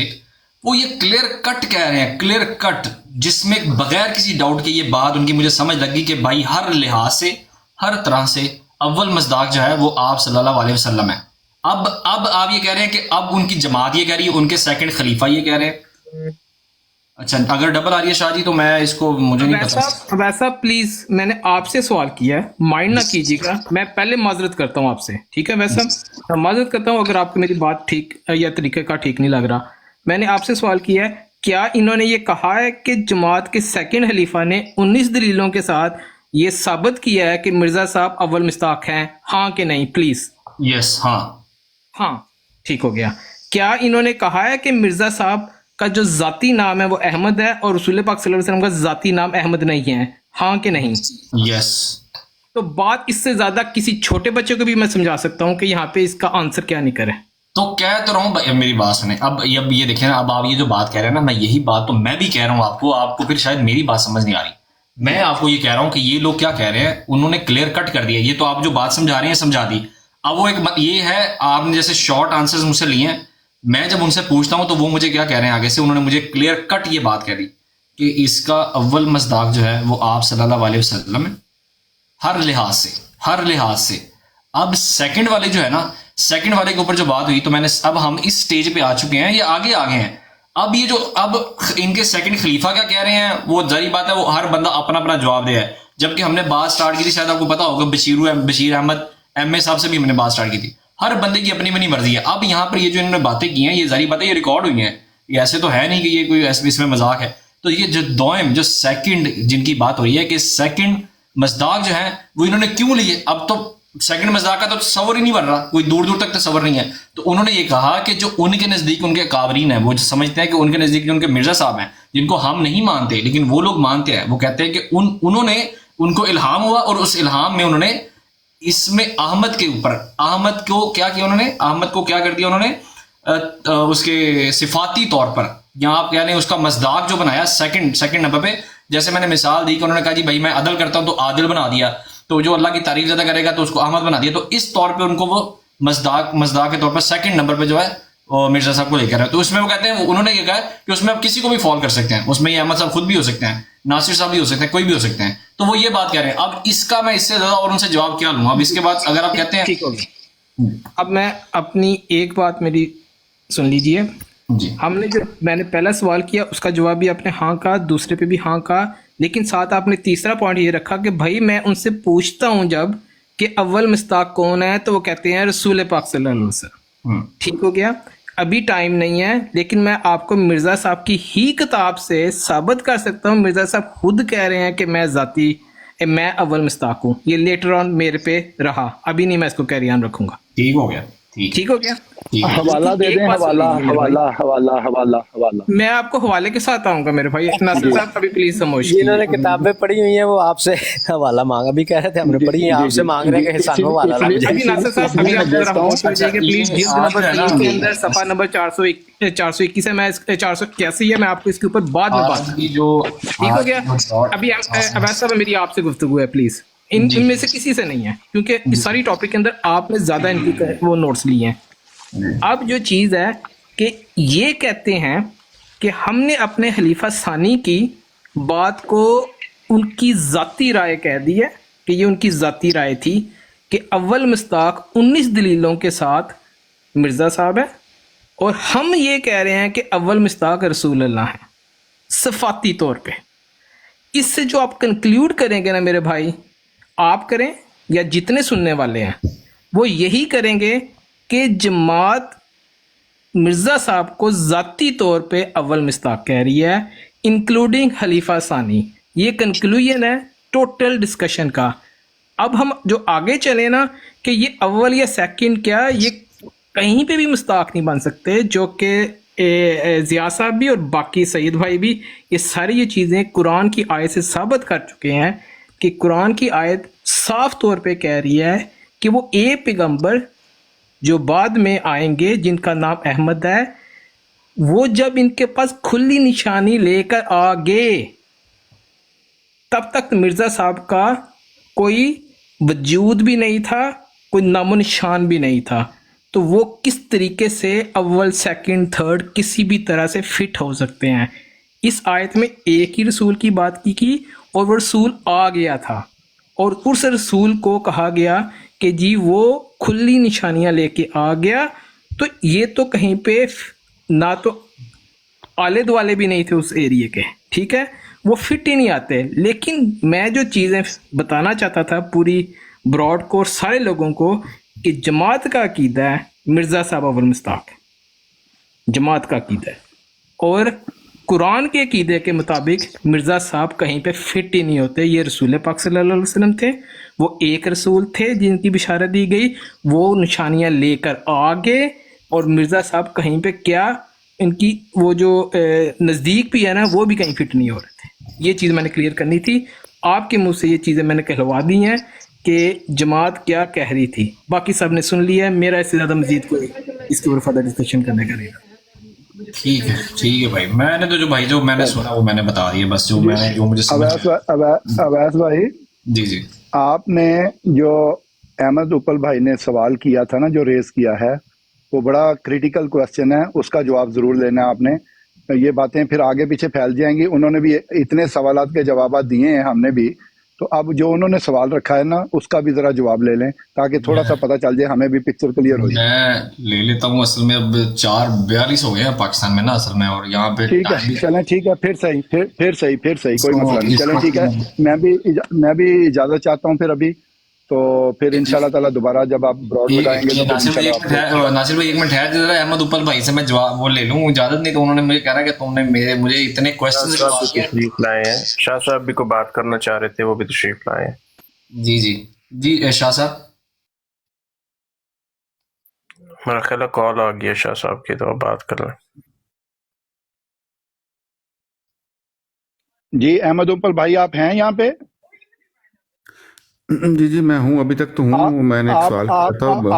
وہ یہ کلیئر کٹ کہہ رہے ہیں، کلیئر کٹ، جس میں بغیر کسی ڈاؤٹ کے یہ بات ان کی مجھے سمجھ لگی کہ بھائی ہر لحاظ سے ہر طرح سے اول مصداق جو ہے وہ آپ صلی اللہ علیہ وسلم ہے. اب آپ یہ کہہ رہے ہیں کہ اب ان کی جماعت یہ کہہ رہی ہے، ان کے سیکنڈ خلیفہ یہ کہہ رہے ہیں. اچھا اگر ڈبل آ رہی ہے شاہ جی تو میں اس کو مجھے نہیں پتا. ویسا پلیز میں نے آپ سے سوال کیا ہے، مائنڈ نہ کیجیے گا، میں پہلے معذرت کرتا ہوں آپ سے. ٹھیک ہے، ویسا میں معذرت کرتا ہوں اگر آپ کو میری بات ٹھیک یا طریقہ کا ٹھیک نہیں لگ رہا. میں نے آپ سے سوال کیا ہے کیا انہوں نے یہ کہا ہے کہ جماعت کے سیکنڈ خلیفہ نے 19 دلیلوں کے ساتھ یہ ثابت کیا ہے کہ مرزا صاحب اول مصداق ہیں، ہاں کہ نہیں پلیز؟ یس، ہاں ٹھیک ہو گیا. کیا انہوں نے کہا ہے کہ مرزا صاحب کا جو ذاتی نام ہے وہ احمد ہے اور رسول پاک صلی اللہ علیہ وسلم کا ذاتی نام احمد نہیں ہے، ہاں کہ نہیں؟ یس. تو بات اس سے زیادہ کسی چھوٹے بچے کو بھی میں سمجھا سکتا ہوں کہ یہاں پہ اس کا آنسر کیا نہیں کرے. تو کہہ تو رہا ہوں، میری بات سنیں. اب یہ دیکھیں نا، اب آپ یہ جو بات کہہ رہے ہیں نا، میں یہی بات تو میں بھی کہہ رہا ہوں آپ کو پھر شاید میری بات سمجھ نہیں آ رہی. میں آپ کو یہ کہہ رہا ہوں کہ یہ لوگ کیا کہہ رہے ہیں، انہوں نے کلیئر کٹ کر دیا. یہ تو آپ جو بات سمجھا رہے ہیں سمجھا دی. اب وہ ایک یہ ہے، آپ نے جیسے شارٹ آنسرز مجھ سے لیے ہیں، میں جب ان سے پوچھتا ہوں تو وہ مجھے کیا کہہ رہے ہیں آگے سے، انہوں نے مجھے کلیئر کٹ یہ بات کہہ دی کہ اس کا اول مصداق جو ہے وہ آپ صلی اللہ علیہ وسلم ہے، ہر لحاظ سے. اب سیکنڈ والے جو ہے نا، سیکنڈ والے کے اوپر جو بات ہوئی تو میں نے اب ہم اس سٹیج پہ آ چکے ہیں، یہ آگے ہیں. اب یہ جو اب ان کے سیکنڈ خلیفہ کیا کہہ رہے ہیں، وہ ظاہری بات ہے وہ ہر بندہ اپنا اپنا جواب دے ہے. جبکہ ہم نے بات سٹارٹ کی تھی، شاید آپ کو پتا ہوگا، بشیر احمد ایم اے صاحب سے بھی ہم نے بات سٹارٹ کی تھی. ہر بندے کی اپنی اپنی مرضی ہے. اب یہاں پر یہ جو انہوں نے باتیں کی ہیں، یہ ظاہری بات ہے یہ ریکارڈ ہوئی ہیں، یہ ایسے تو ہے نہیں کہ یہ کوئی اس میں مذاق ہے. تو یہ جو سیکنڈ جن کی بات ہو رہی ہے کہ سیکنڈ مصداق جو ہے وہ انہوں نے کیوں لیے، اب تو سیکنڈ مصداق کا تو تصور ہی نہیں بن رہا، کوئی دور دور تک تصور نہیں ہے. تو انہوں نے یہ کہا کہ جو ان کے نزدیک ان کے اکابرین ہیں، وہ جو سمجھتے ہیں کہ ان کے نزدیک جو ان کے مرزا صاحب ہیں، جن کو ہم نہیں مانتے لیکن وہ لوگ مانتے ہیں، وہ کہتے ہیں کہ انہوں نے ان کو الہام ہوا اور اس الہام میں انہوں نے اس میں احمد کے اوپر احمد کو کیا کیا، انہوں نے احمد کو کیا کر دیا، انہوں نے اس کے صفاتی طور پر یہاں آپ کہہ لیں اس کا مصداق جو بنایا سیکنڈ نمبر پہ. جیسے میں نے مثال دی کہ انہوں نے کہا جی بھائی میں عدل کرتا ہوں تو عادل بنا دیا، تو جو اللہ کی تعریف زیادہ کرے گا تو اس کو احمد بنا دیا. تو اس طور پہ ان کو وہ مصداق کے طور پر سیکنڈ نمبر پہ جو ہے وہ مرزا صاحب کو لے کر ہے. تو اس میں وہ کہتے ہیں، انہوں نے یہ کہا کہ اس میں آپ کسی کو بھی فال کر سکتے ہیں، اس میں یہ احمد صاحب خود بھی ہو سکتے ہیں، ناصر صاحب بھی ہو سکتے ہیں، کوئی بھی ہو سکتے ہیں. تو وہ یہ بات کہہ رہے ہیں. اب اس کا میں اس سے زیادہ اور ان سے جواب کیا لوں؟ اب اس کے بعد اگر آپ کہتے ہیں ٹھیک ہوگی، اب میں اپنی ایک بات میری سن لیجئے. جی، ہم نے جو میں نے پہلا سوال کیا اس کا جواب بھی آپ نے ہاں کہا، دوسرے پہ بھی ہاں کہا، لیکن ساتھ آپ نے تیسرا پوائنٹ یہ رکھا کہ بھائی میں ان سے پوچھتا ہوں جب کہ اول مصداق کون ہے تو وہ کہتے ہیں رسول پاک صلی اللہ علیہ وسلم. ٹھیک ہو گیا. ابھی ٹائم نہیں ہے، لیکن میں آپ کو مرزا صاحب کی ہی کتاب سے ثابت کر سکتا ہوں۔ مرزا صاحب خود کہہ رہے ہیں کہ میں اول مصداق ہوں۔ یہ لیٹر آن میرے پہ رہا، ابھی نہیں میں اس کو کیری آن رکھوں گا۔ ٹھیک ہو گیا، ٹھیک ہو گیا؟ حوالہ دے دیں، حوالہ میں آپ کو حوالے کے ساتھ آؤں گا میرے بھائی۔ ناصر صاحب ابھی پلیز خاموش جنہوں نے کتابیں پڑھی ہوئی ہیں وہ آپ سے حوالہ مانگا بھی کہہ رہے تھے، ہم نے پڑھی ہیں، آپ سے مانگ رہے ہیں کہ حسان حوالہ لا ابھی مجھے۔ ناصر صاحب ابھی آپ ذرا خاموش ہو جائیے پلیز۔ جلد نمبر 3 کے اندر صفحہ نمبر 421 ہے، میں 481 ہے، میں آپ کو اس کے اوپر بعد میں بات کروں۔ جو ٹھیک ہو گیا؟ ابھی عباس صاحب میری آپ سے گفتگو ہے پلیز، ان میں سے کسی سے نہیں ہے، کیونکہ اس ساری ٹاپک کے اندر آپ نے زیادہ ان کی وہ نوٹس لیے ہیں۔ اب جو چیز ہے کہ یہ کہتے ہیں کہ ہم نے اپنے خلیفہ ثانی کی بات کو ان کی ذاتی رائے کہہ دی ہے، کہ یہ ان کی ذاتی رائے تھی کہ اول مصداق 19 دلیلوں کے ساتھ مرزا صاحب ہے، اور ہم یہ کہہ رہے ہیں کہ اول مصداق رسول اللہ ہے صفاتی طور پہ۔ اس سے جو آپ کنکلیوڈ کریں گے نا میرے بھائی، آپ کریں یا جتنے سننے والے ہیں وہ یہی کریں گے کہ جماعت مرزا صاحب کو ذاتی طور پہ اول مصداق کہہ رہی ہے، انکلوڈنگ خلیفہ ثانی۔ یہ کنکلوژن ہے ٹوٹل ڈسکشن کا۔ اب ہم جو آگے چلیں نا کہ یہ اول یا سیکنڈ کیا، یہ کہیں پہ بھی مصداق نہیں بن سکتے، جو کہ ضیاء صاحب بھی اور باقی سعید بھائی بھی یہ ساری یہ چیزیں قرآن کی آیت سے ثابت کر چکے ہیں کہ قرآن کی آیت صاف طور پہ کہہ رہی ہے کہ وہ ایک پیغمبر جو بعد میں آئیں گے جن کا نام احمد ہے، وہ جب ان کے پاس کھلی نشانی لے کر آ گئے تب تک مرزا صاحب کا کوئی وجود بھی نہیں تھا، کوئی نام و نشان بھی نہیں تھا۔ تو وہ کس طریقے سے اول سیکنڈ تھرڈ کسی بھی طرح سے فٹ ہو سکتے ہیں؟ اس آیت میں ایک ہی رسول کی بات کی اور وہ رسول آ گیا تھا، اور اس رسول کو کہا گیا کہ جی وہ کھلی نشانیاں لے کے آ گیا۔ تو یہ تو کہیں پہ نہ تو آلے دوالے بھی نہیں تھے اس ایریے کے، ٹھیک ہے، وہ فٹ ہی نہیں آتے۔ لیکن میں جو چیزیں بتانا چاہتا تھا پوری براڈ کو اور سارے لوگوں کو کہ جماعت کا عقیدہ ہے مرزا صاحب اول مصداق ہے، جماعت کا عقیدہ ہے، اور قرآن کے عقیدے کے مطابق مرزا صاحب کہیں پہ فٹ ہی نہیں ہوتے۔ یہ رسول پاک صلی اللہ علیہ وسلم تھے، وہ ایک رسول تھے جن کی بشارت دی گئی، وہ نشانیاں لے کر آگے، اور مرزا صاحب کہیں پہ کیا ان کی وہ جو نزدیک بھی ہے نا وہ بھی کہیں فٹ نہیں ہو رہے تھے۔ یہ چیز میں نے کلیئر کرنی تھی، آپ کے منہ سے یہ چیزیں میں نے کہلوا دی ہیں کہ جماعت کیا کہہ رہی تھی۔ باقی سب نے سن لیا ہے، میرا اس سے زیادہ مزید کوئی اس کے اوپر فردر ڈسکشن کرنے کا نہیں۔ ٹھیک ہے بھائی، میں نے تو جو میں نے سنا وہ میں نے بتا دیا، بس جو میں نے جو مجھے سمجھ اویس بھائی، جی آپ نے جو احمد اپل بھائی نے سوال کیا تھا نا، جو ریز کیا ہے، وہ بڑا کریٹیکل کوسچن ہے، اس کا جواب ضرور لینا ہے آپ نے۔ یہ باتیں پھر آگے پیچھے پھیل جائیں گی، انہوں نے بھی اتنے سوالات کے جوابات دیے ہیں، ہم نے بھی، تو اب جو انہوں نے سوال رکھا ہے نا اس کا بھی ذرا جواب لے لیں تاکہ تھوڑا سا پتہ چل جائے، ہمیں بھی پکچر کلیئر ہو جائے۔ میں لے لیتا ہوں، اصل میں اب 4:42 ہو گئے ہیں پاکستان میں نا اصل میں، اور یہاں پہ ٹھیک ہے، چلیں ٹھیک ہے، پھر صحیح کوئی مسئلہ نہیں، چلیں ٹھیک ہے، میں بھی اجازت چاہتا ہوں پھر ابھی، تو پھر انشاءاللہ تعالیٰ دوبارہ جب آپ براڈ میں آئیں گے تو ناصر بھائی ایک منٹ ٹھہر ذرا، احمد اپل بھائی سے میں جواب وہ لے لوں اجازت، نہیں تو انہوں نے مجھے کہا کہ تم نے مجھے اتنے کوسچنز تشریف لائے ہیں، شاہ صاحب بھی کوئی بات کرنا چاہ رہے تھے، وہ بھی تشریف لائے ہیں۔ جی شاہ صاحب، میرا خیال ہے کال آ گیا شاہ صاحب کی، تو بات کر لیں۔ جی احمد اپل بھائی آپ ہیں یہاں پہ؟ جی میں ہوں، ابھی تک تو ہوں۔ میں نے ایک سوال کیا تھا،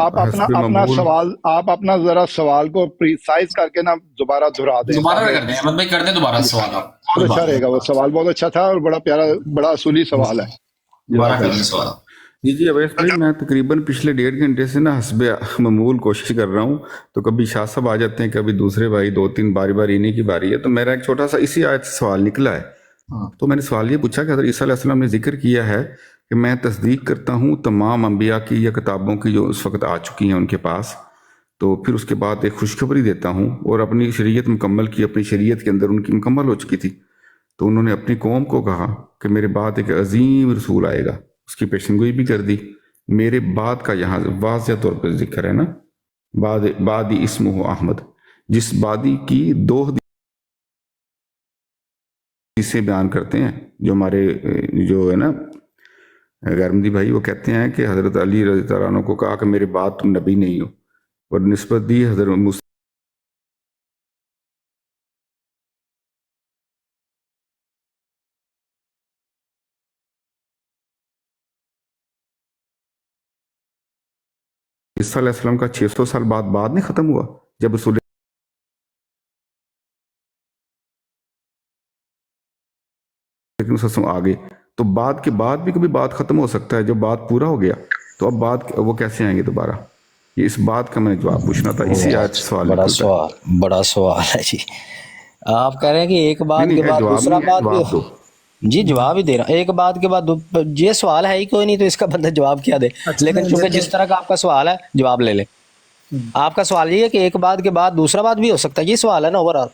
آپ اپنا ذرا سوال کو پریسائز کر کے نا دوبارہ دہرا دیں، دوبارہ کر دیں احمد بھائی، کر دیں دوبارہ سوال آپ، بہت اچھا رہے گا، وہ سوال بہت اچھا تھا اور بڑا پیارا، بڑا اصولی سوال ہے۔ دوبارہ کر دیں سوال۔ جی اویس بھائی، میں تقریباً پچھلے 1.5 گھنٹے سے نا حسب معمول کوشش کر رہا ہوں، تو کبھی شاہ صاحب آ جاتے ہیں، کبھی دوسرے بھائی، 2-3 باری انہیں کی باری ہے، تو میرا ایک چھوٹا سا اسی آیت سے سوال نکلا ہے۔ تو میں نے سوال یہ پوچھا کہ حضرت عیسیٰ علیہ السلام نے ذکر کیا ہے کہ میں تصدیق کرتا ہوں تمام انبیاء کی یا کتابوں کی جو اس وقت آ چکی ہیں ان کے پاس، تو پھر اس کے بعد ایک خوشخبری دیتا ہوں، اور اپنی شریعت مکمل کی، اپنی شریعت کے اندر ان کی مکمل ہو چکی تھی، تو انہوں نے اپنی قوم کو کہا کہ میرے بعد ایک عظیم رسول آئے گا، اس کی پیشنگوئی بھی کر دی۔ میرے بعد کا یہاں واضح طور پر ذکر ہے نا، بعد اسمہ احمد، جس بادی کی 2 حدیثیں بیان کرتے ہیں، جو ہمارے جو ہے نا غیرمدی بھائی، وہ کہتے ہیں کہ حضرت علی رضی اللہ عنہ کو کہا کہ میرے بعد تم نبی نہیں ہو، اور نسبت دی حضرت موسیٰ علیہ السلام کا 600 سال بعد نہیں ختم ہوا، جب رسول لیکن اس آگے تو بعد کے بعد بھی کبھی بات ختم ہو سکتا ہے، جب بات پورا ہو گیا تو اب بات وہ کیسے آئیں گے دوبارہ؟ یہ اس بات کا میں جواب پوچھنا تھا، اسی آیت سے سوال بڑا سوال ہے جی. آپ کہہ رہے ہیں کہ ایک بات کے بعد دوسرا بات بھی جی جواب ہی دے رہا ہوں. ایک بات کے بعد یہ سوال ہے ہی کوئی نہیں، تو اس کا بندہ جواب کیا دے. لیکن چونکہ جس طرح کا آپ کا سوال ہے جواب لے لیں. آپ کا سوال یہ ہے کہ ایک بات کے بعد دوسرا بات بھی ہو سکتا ہے، یہ سوال ہے نا اوور آل.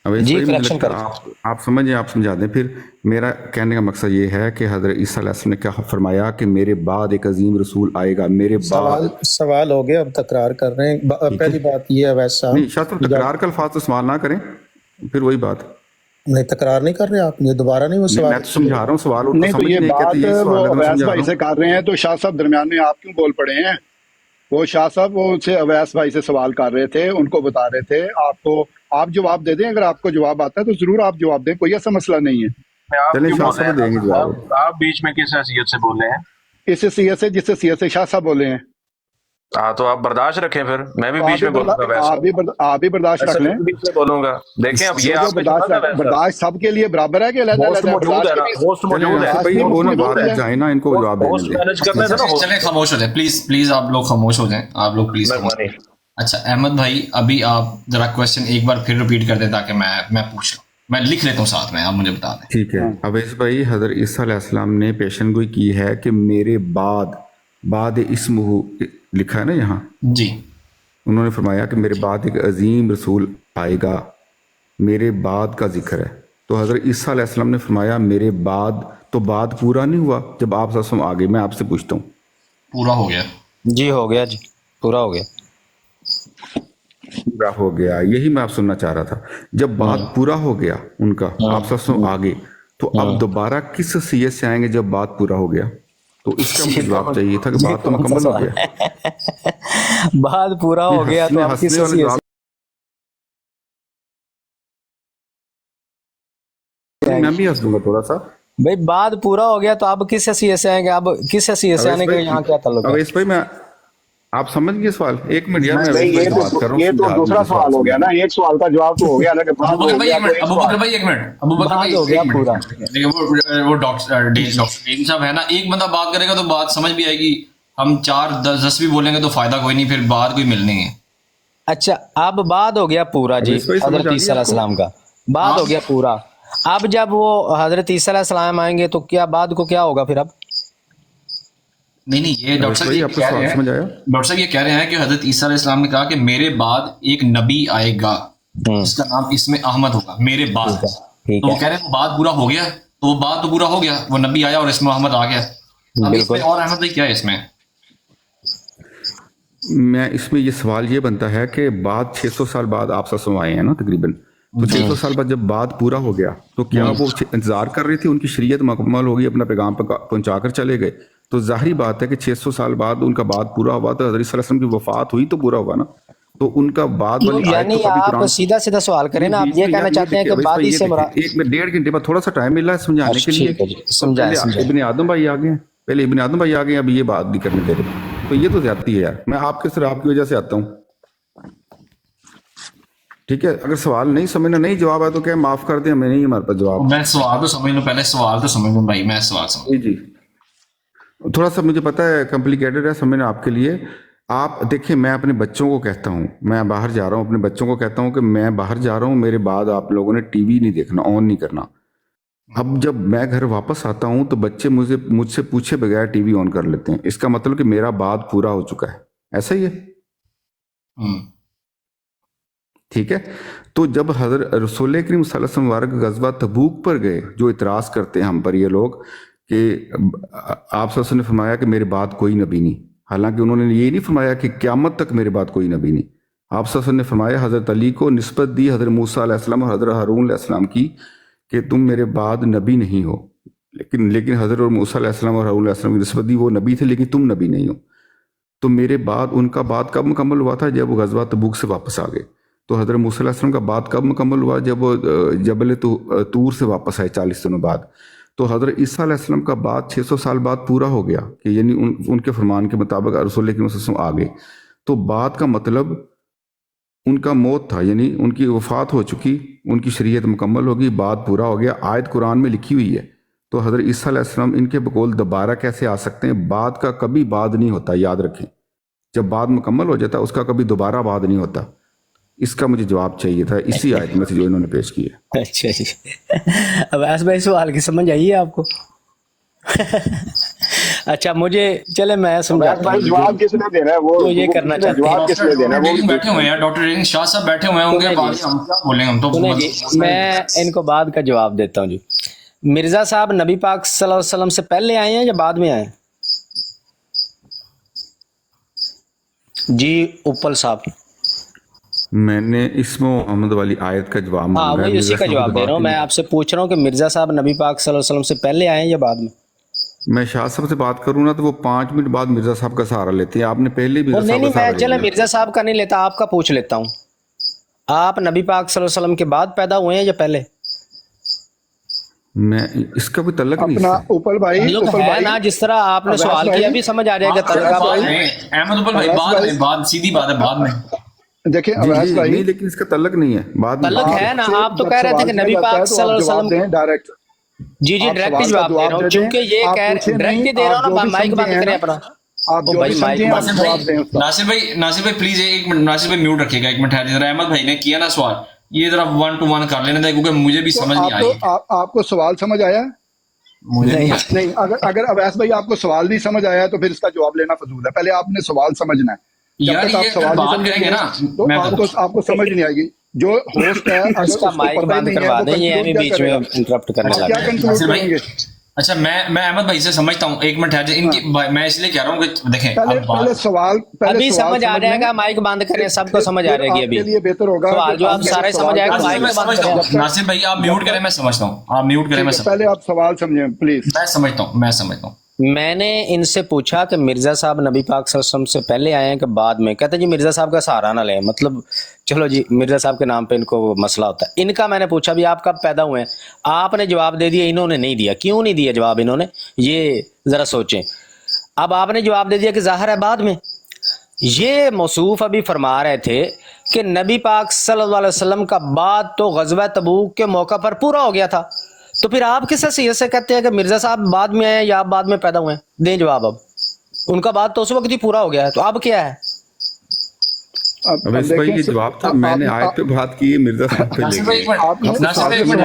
جی کریکشن کریں. آپ سمجھیں، آپ سمجھا دیں. پھر میرا کہنے کا مقصد یہ ہے کہ حضرت عیسیٰ علیہ السلام نے کیا فرمایا کہ میرے بعد ایک عظیم رسول آئے گا، میرے بعد. سوال ہو گیا، اب تکرار کر رہے ہیں. پہلی بات یہ ہے ویسا نہیں شاہ صاحب، تکرار کا الفاظ تو استعمال نہ کریں، پھر وہی بات نہیں. تکرار نہیں کر رہے آپ، یہ دوبارہ نہیں وہ سوال. میں تو سمجھا رہا ہوں سوال. نہیں تو یہ بات وہ اویس بھائی سے کر رہے ہیں، تو شاہ صاحب درمیان میں آپ کیوں بول پڑے ہیں؟ وہ شاہ صاحب وہ سے اویس بھائی سے سوال کر رہے تھے، ان کو بتا رہے تھے. آپ جواب دے دیں، اگر آپ کو جواب آتا ہے تو ضرور آپ جواب دیں، کوئی ایسا مسئلہ نہیں ہے. چلیں شاہ صاحب دیں گے جواب. آپ بیچ میں کس حیثیت سے بول رہے ہیں؟ اس حیثیت سے جس حیثیت سے شاہ صاحب بولے ہیں. ہاں تو آپ برداشت رکھیں، پھر میں بھی بیچ میں بولوں گا. آپ بھی برداشت رکھ لیں. بیچ میں بولوں گا. دیکھیں اب یہ آپ برداشت سب کے لیے برابر ہے کہ علیحدہ علیحدہ موجود ہے نا، ہوسٹ موجود ہے. جائے نا ان کو جواب ہوسٹ مینیج کرنا ہے نا. چلیں خاموش ہو جائیں پلیز آپ لوگ خاموش ہو جائیں، آپ لوگ پلیز. اچھا احمد بھائی، ابھی آپ ذرا کوشچن ایک بار پھر ریپیٹ کر دیں تاکہ میں پوچھ لوں. میں لکھ لیتا ہوں ساتھ میں، آپ مجھے بتا دیں. ٹھیک ہے. اویس بھائی، حضرت عیسیٰ علیہ السلام نے پیشن گوئی کی ہے کہ میرے بعد اسمہ لکھا ہے نا یہاں جی. انہوں نے فرمایا کہ میرے بعد ایک عظیم رسول آئے گا، میرے بعد کا ذکر ہے. تو حضرت عیسیٰ علیہ السلام نے فرمایا میرے بعد، تو بعد پورا نہیں ہوا جب آپ صلی اللہ علیہ وسلم آگے. میں آپ سے پوچھتا ہوں، پورا ہو گیا؟ جی ہو گیا جی، پورا ہو گیا. پورا ہو گیا، یہی میں آپ سننا چاہ رہا تھا. جب بات پورا ہو گیا ان کا، آپ صلی اللہ علیہ وسلم آگے، تو اب دوبارہ کس حیثیت سے آئیں گے جب بات پورا ہو گیا؟ تو اس کا مجھے جواب چاہیے تھا کہ بات تو مکمل ہو گیا. بعد پورا ہو گیا تو اب کس حیثیت سے؟ میں بھی ہنس دوں گا تھوڑا سا. بھائی بعد پورا ہو گیا تو اب کس حیثیت سے آئیں گے؟ اب کس حیثیت سے آنے کے یہاں کیا تعلق ہے؟ اویس بھائی، میں آپ سمجھ گئے سوال؟ ایک منٹ یار، میں یہ تو دوسرا سوال ہو گیا نا. ایک سوال کا جواب تو ہو گیا، ابو بکر بھائی ایک منٹ. وہ ڈاکٹر صاحب ہے نا، ایک بندہ بات کرے گا تو بات سمجھ بھی آئے گی. ہم 4-10 بھی بولیں گے تو فائدہ کوئی نہیں، پھر بات کوئی ملنی ہے. اچھا اب بعد ہو گیا پورا جی، حضرت عیسیٰ علیہ السلام کا بعد ہو گیا پورا. اب جب وہ حضرت عیسیٰ علیہ السلام آئیں گے تو کیا بعد کو کیا ہوگا پھر؟ اب نہیں یہ ڈاکٹر صاحب یہ کہہ رہے ہیں کہ حضرت عیسیٰ علیہ السلام نے کہا کہ میرے بعد ایک نبی آئے گا، اس کا نام اس میں احمد ہوگا، میرے بعد. تو وہ کہہ رہے ہیں بات پورا ہو گیا، تو وہ بات تو پورا ہو گیا، وہ نبی آیا اور اس میں احمد آ گیا. اب اس میں اور احمد بھائی کیا ہے اس میں یہ سوال یہ بنتا ہے کہ بعد 600 سال بعد آپ سے آئے ہیں نا تقریباً، تو 600 سال بعد جب بات پورا ہو گیا تو کیا وہ انتظار کر رہی تھی ان کی شریعت مکمل ہوگی، اپنا پیغام پہنچا کر چلے گئے؟ تو ظاہری بات ہے کہ 600 سال بعد ان کا بات پورا ہوا، تو حضرت صلی اللہ علیہ وسلم کی وفات ہوئی تو پورا ہوا نا. تو ان کا بعد والی یعنی آپ سیدھا سوال کریں نا، آپ یہ کہنا چاہتے ہیں کہ بعد ہی سے مراد. ایک میں 1.5 گھنٹے بعد تھوڑا سا ٹائم مل رہا ہے سمجھانے کے لیے. ابن آدم بھائی آ گئے ہیں، پہلے ابن آدم بھائی آ گئے ہیں، اب یہ بات بھی کرنے دے رہے. تو یہ تو زیادتی ہے یار. میں آپ کے صرف آپ کی وجہ سے آتا ہوں. ٹھیک ہے، اگر سوال نہیں سمجھنا، نہیں جواب ہے تو کیا معاف کر دیں، ہمیں نہیں ہمارے پاس جواب. میں سوال تو سمجھ لوں، پہلے سوال تو سمجھ لوں بھائی. میں سوال سمجھ جی تھوڑا سا مجھے پتا ہے کمپلیکیٹڈ ہے سمجھنا آپ کے لیے. آپ دیکھیں، میں اپنے بچوں کو کہتا ہوں، میں باہر جا رہا ہوں، اپنے بچوں کو کہتا ہوں کہ میں باہر جا رہا ہوں، میرے بعد آپ لوگوں نے ٹی وی نہیں دیکھنا، آن نہیں کرنا. اب جب میں گھر واپس آتا ہوں تو بچے مجھ سے پوچھے بغیر ٹی وی آن کر لیتے ہیں. اس کا مطلب کہ میرا بعد پورا ہو چکا ہے. ایسا ہی ہے؟ ٹھیک ہے. تو جب حضرت رسول کریم صلی اللہ علیہ وسلم مبارک غزوہ تبوک پر گئے، جو اعتراض کرتے ہیں ہم پر یہ لوگ کہ آپ صلی اللہ علیہ وسلم نے فرمایا کہ میرے بعد کوئی نبی نہیں، حالانکہ انہوں نے یہ نہیں فرمایا کہ قیامت تک میرے بعد کوئی نبی نہیں. آپ صلی اللہ علیہ وسلم نے فرمایا حضرت علی کو نسبت دی حضرت موسیٰ علیہ السلام اور حضرت ہارون علیہ السلام کی کہ تم میرے بعد نبی نہیں ہو، لیکن حضرت موسیٰ علیہ السلام اور ہارون علیہ السلام کی نسبت دی، وہ نبی تھے لیکن تم نبی نہیں ہو۔ تو میرے بعد ان کا بعد کب مکمل ہوا تھا؟ جب وہ غزوہ تبوک سے واپس آ گئے۔ تو حضرت موسیٰ علیہ السلام کا بعد کب مکمل ہوا؟ جب وہ جبل طور سے واپس آئے 40 دنوں بعد۔ تو حضرت عیسیٰ علیہ السلام کا بعد 600 سال بعد پورا ہو گیا کہ یعنی ان کے فرمان کے مطابق رسول کریم صلی اللہ علیہ وسلم آ گئے۔ تو بعد کا مطلب ان کا موت تھا، یعنی ان کی وفات ہو چکی، ان کی شریعت مکمل ہوگی، بعد پورا ہو گیا۔ آیت قرآن میں لکھی ہوئی ہے۔ تو حضرت عیسیٰ علیہ السلام ان کے بقول دوبارہ کیسے آ سکتے ہیں؟ بعد کا کبھی بعد نہیں ہوتا، یاد رکھیں۔ جب بعد مکمل ہو جاتا اس کا کبھی دوبارہ بعد نہیں ہوتا۔ اس کا مجھے جواب چاہیے تھا اسی آیت میں سے جو انہوں نے پیش کی ہے۔ اچھا جی، اویس بھائی سوال کی سمجھ آئی ہے آپ کو؟ اچھا مجھے چلے میں سمجھاتا ہوں جواب کس نے دینا ہے وہ تو یہ کرنا چاہتے ہیں۔ جواب کس نے دینا ہے وہ بیٹھے ہوئے ہیں ڈاکٹر شاہ صاحب بیٹھے ہوئے ہیں، ان کے بعد ہم کیا بولیں، ہم تو سنیں جی، میں ان کو بعد کا جواب دیتا ہوں جی۔ مرزا صاحب نبی پاک صلی اللہ علیہ وسلم سے پہلے آئے ہیں یا بعد میں آئے ہیں؟ جی اپل صاحب، میں نے اسم و محمد والی آیت کا جواب ہاں مانگا ہے۔ وہی اسی کا جواب دے رہا ہوں۔ میں آپ سے پوچھ رہا ہوں کہ مرزا صاحب نبی پاک صلی اللہ علیہ وسلم سے پہلے آئے ہیں یا بعد میں؟ میں شاہ صاحب سے بات کروں نا تو وہ 5 منٹ بعد مرزا صاحب کا سہارا لیتے ہیں۔ آپ نے پہلے بھی نہیں نہیں، میں چلے مرزا صاحب کا نہیں لیتا، آپ کا پوچھ لیتا ہوں۔ آپ نبی پاک صلی اللہ علیہ وسلم کے بعد پیدا ہوئے ہیں یا پہلے؟ میں اس کا کوئی تعلق نہیں اپنا ہے۔ اوپل بھائی تعلق اوپل ہے بھائی نا، جس طرح آپ نے سوال کیا بھی سمجھ آ جائے گا تعلق۔ احمد اوپل بھائی بعد میں، بعد سیدھی بات ہے، بعد میں دیکھیں جی اویس جی بھائی نہیں، لیکن اس کا تعلق نہیں ہے بعد میں۔ تعلق ہے نا، آپ تو کہہ رہے تھے کہ نبی پاک صلی اللہ علیہ وسلم۔ ڈائریکٹ جی جی ڈائریکٹ جواب دے رہا ہوں، چونکہ یہ کہہ ڈائریکٹ ہی دے رہا ہوں نا، مائک بند کریں اپنا۔ آپ جو بھی سمجھیں آپ جواب دیں اس کا۔ ناصر بھائی پلیز ایک منٹ، ناصر بھائی میوٹ رکھیے گا ایک منٹ، ذرا احمد بھائی نے کیا نا سوال، یہ ذرا 1 to 1 کر لینا تھا کیونکہ مجھے بھی سمجھ نہیں آئی۔ آپ کو سوال سمجھ آیا؟ نہیں، اگر اویس بھائی آپ کو سوال نہیں سمجھ آیا تو پھر اس کا جواب لینا فضول ہے۔ پہلے آپ نے سوال سمجھنا ہے۔ جب یار تک آپ یہ سوال بات نہیں کریں گے نا، تو میں آپ کو سمجھ نہیں آئے گی۔ جو ہوسٹ ہے اگر اس کا مائک بند کروا دیں، یہ ہمیں بیچ میں انٹرپٹ کرنے کیا لگا۔ کنکلوڈ کریں گے؟ اچھا میں احمد بھائی سے سمجھتا ہوں، ایک منٹ ٹھہر جائیں، ان کی میں اس لیے کہہ رہا ہوں کہ دیکھیں پہلے سوال ابھی سمجھ آ جائے گا، مائک بند کریں، سب کو سمجھ آ جائے گی ابھی۔ کے لیے بہتر ہوگا سوال جو آپ سارے سمجھ آئے گا، مائک بند کریں۔ ناصر بھائی آپ میوٹ کریں، میں سمجھتا ہوں، آپ میوٹ کریں، میں پہلے آپ سوال سمجھیں پلیز۔ سمجھتا ہوں۔ میں نے ان سے پوچھا کہ مرزا صاحب نبی پاک صلی اللہ علیہ وسلم سے پہلے آئے ہیں کہ بعد میں؟ کہتے ہیں جی مرزا صاحب کا سہارا نہ لیں، مطلب چلو جی مرزا صاحب کے نام پہ ان کو مسئلہ ہوتا ہے۔ ان کا میں نے پوچھا بھی آپ کب پیدا ہوئے ہیں، آپ نے جواب دے دیا، انہوں نے نہیں دیا۔ کیوں نہیں دیا جواب انہوں نے، یہ ذرا سوچیں۔ اب آپ نے جواب دے دیا کہ ظاہر ہے بعد میں۔ یہ موصوف ابھی فرما رہے تھے کہ نبی پاک صلی اللہ علیہ وسلم کا بعد تو غزوہ تبوک کے موقع پر پورا ہو گیا تھا، تو پھر آپ کس حیثیت سے کہتے ہیں کہ مرزا صاحب بعد میں آئے یا آپ بعد میں پیدا ہوئے ہیں؟ دیں جواب۔ اب ان کا بعد تو اس وقت ہی پورا ہو گیا ہے، تو اب کیا ہے؟ اویس بھائی یہ جواب تھا، میں نے آیت پہ بات کی ہے، مرزا صاحب پہ لے گئے۔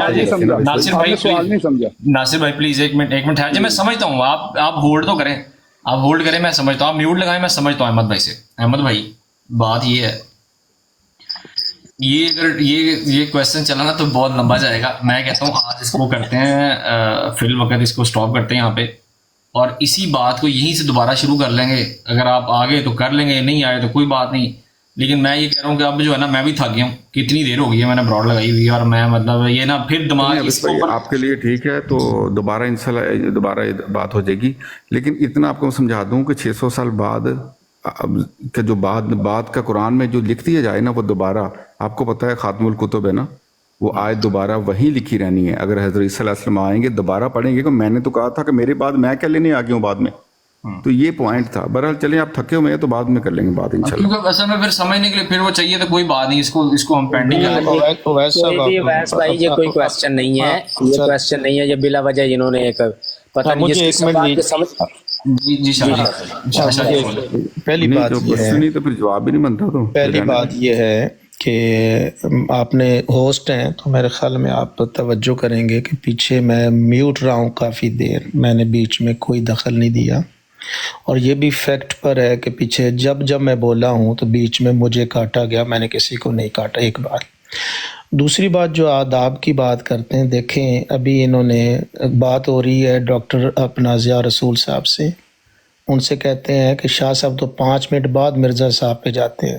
ناصر بھائی پلیز ایک منٹ ٹھہر جائیں، میں سمجھتا ہوں، آپ ہولڈ تو کریں، آپ ہولڈ کریں، میں سمجھتا ہوں، آپ میوٹ لگائیں، میں سمجھتا ہوں احمد بھائی سے۔ احمد بھائی بات یہ ہے، یہ اگر یہ کویسچن چلا نا تو بہت لمبا جائے گا۔ میں کہتا ہوں آج اس کو کرتے ہیں فی الوقت اس کو سٹاپ کرتے ہیں یہاں پہ، اور اسی بات کو یہیں سے دوبارہ شروع کر لیں گے۔ اگر آپ آگے تو کر لیں گے، نہیں آئے تو کوئی بات نہیں، لیکن میں یہ کہہ رہا ہوں کہ اب جو ہے نا میں بھی تھک گیا ہوں، کتنی دیر ہو گئی ہے میں نے براڈ لگائی ہوئی ہے، اور میں مطلب یہ نا پھر دماغ اس کو آپ کے لیے ٹھیک ہے تو دوبارہ انشاءاللہ دوبارہ بات ہو جائے گی، لیکن اتنا آپ کو سمجھا دوں کہ 600 سال بعد کا جو بعد کا قرآن میں جو لکھ دیا جائے نا وہ دوبارہ، آپ کو پتہ ہے خاتم الکتب ہے نا، وہ آیت دوبارہ وہی لکھی رہنی ہے۔ اگر حضرت صلی اللہ علیہ وسلم آئیں گے دوبارہ پڑھیں گے، کہ میں نے تو کہا تھا کہ میرے بعد میں کیا لینے آ گیا ہوں بعد میں، تو یہ پوائنٹ تھا۔ بہرحال چلیں آپ تھکے ہوئے ہیں تو بعد میں کر لیں گے بات انشاءاللہ۔ کیونکہ اصل میں پھر سمجھنے کے لیے پھر وہ چاہیے تو کوئی بات نہیں، اس کو ہم پینڈنگ کر لیں گے۔ اویس بھائی یہ کوئی کویسچن نہیں ہے، یہ کویسچن نہیں ہے، یہ بلا وجہ انہوں نے ایک پتہ نہیں جس کی بات کے سمجھ۔ جی پہلی بات یہ ہے، تو پھر جواب بھی نہیں بنتا۔ تو پہلی بات یہ ہے کہ آپ نے ہوسٹ ہیں تو میرے خیال میں آپ توجہ کریں گے کہ پیچھے میں میوٹ رہا ہوں کافی دیر، میں نے بیچ میں کوئی دخل نہیں دیا، اور یہ بھی فیکٹ پر ہے کہ پیچھے جب میں بولا ہوں تو بیچ میں مجھے کاٹا گیا، میں نے کسی کو نہیں کاٹا۔ ایک بات۔ دوسری بات جو آداب کی بات کرتے ہیں، دیکھیں ابھی انہوں نے بات ہو رہی ہے ڈاکٹر اپنا ضیاء رسول صاحب سے، ان سے کہتے ہیں کہ شاہ صاحب تو 5 منٹ بعد مرزا صاحب پہ جاتے ہیں۔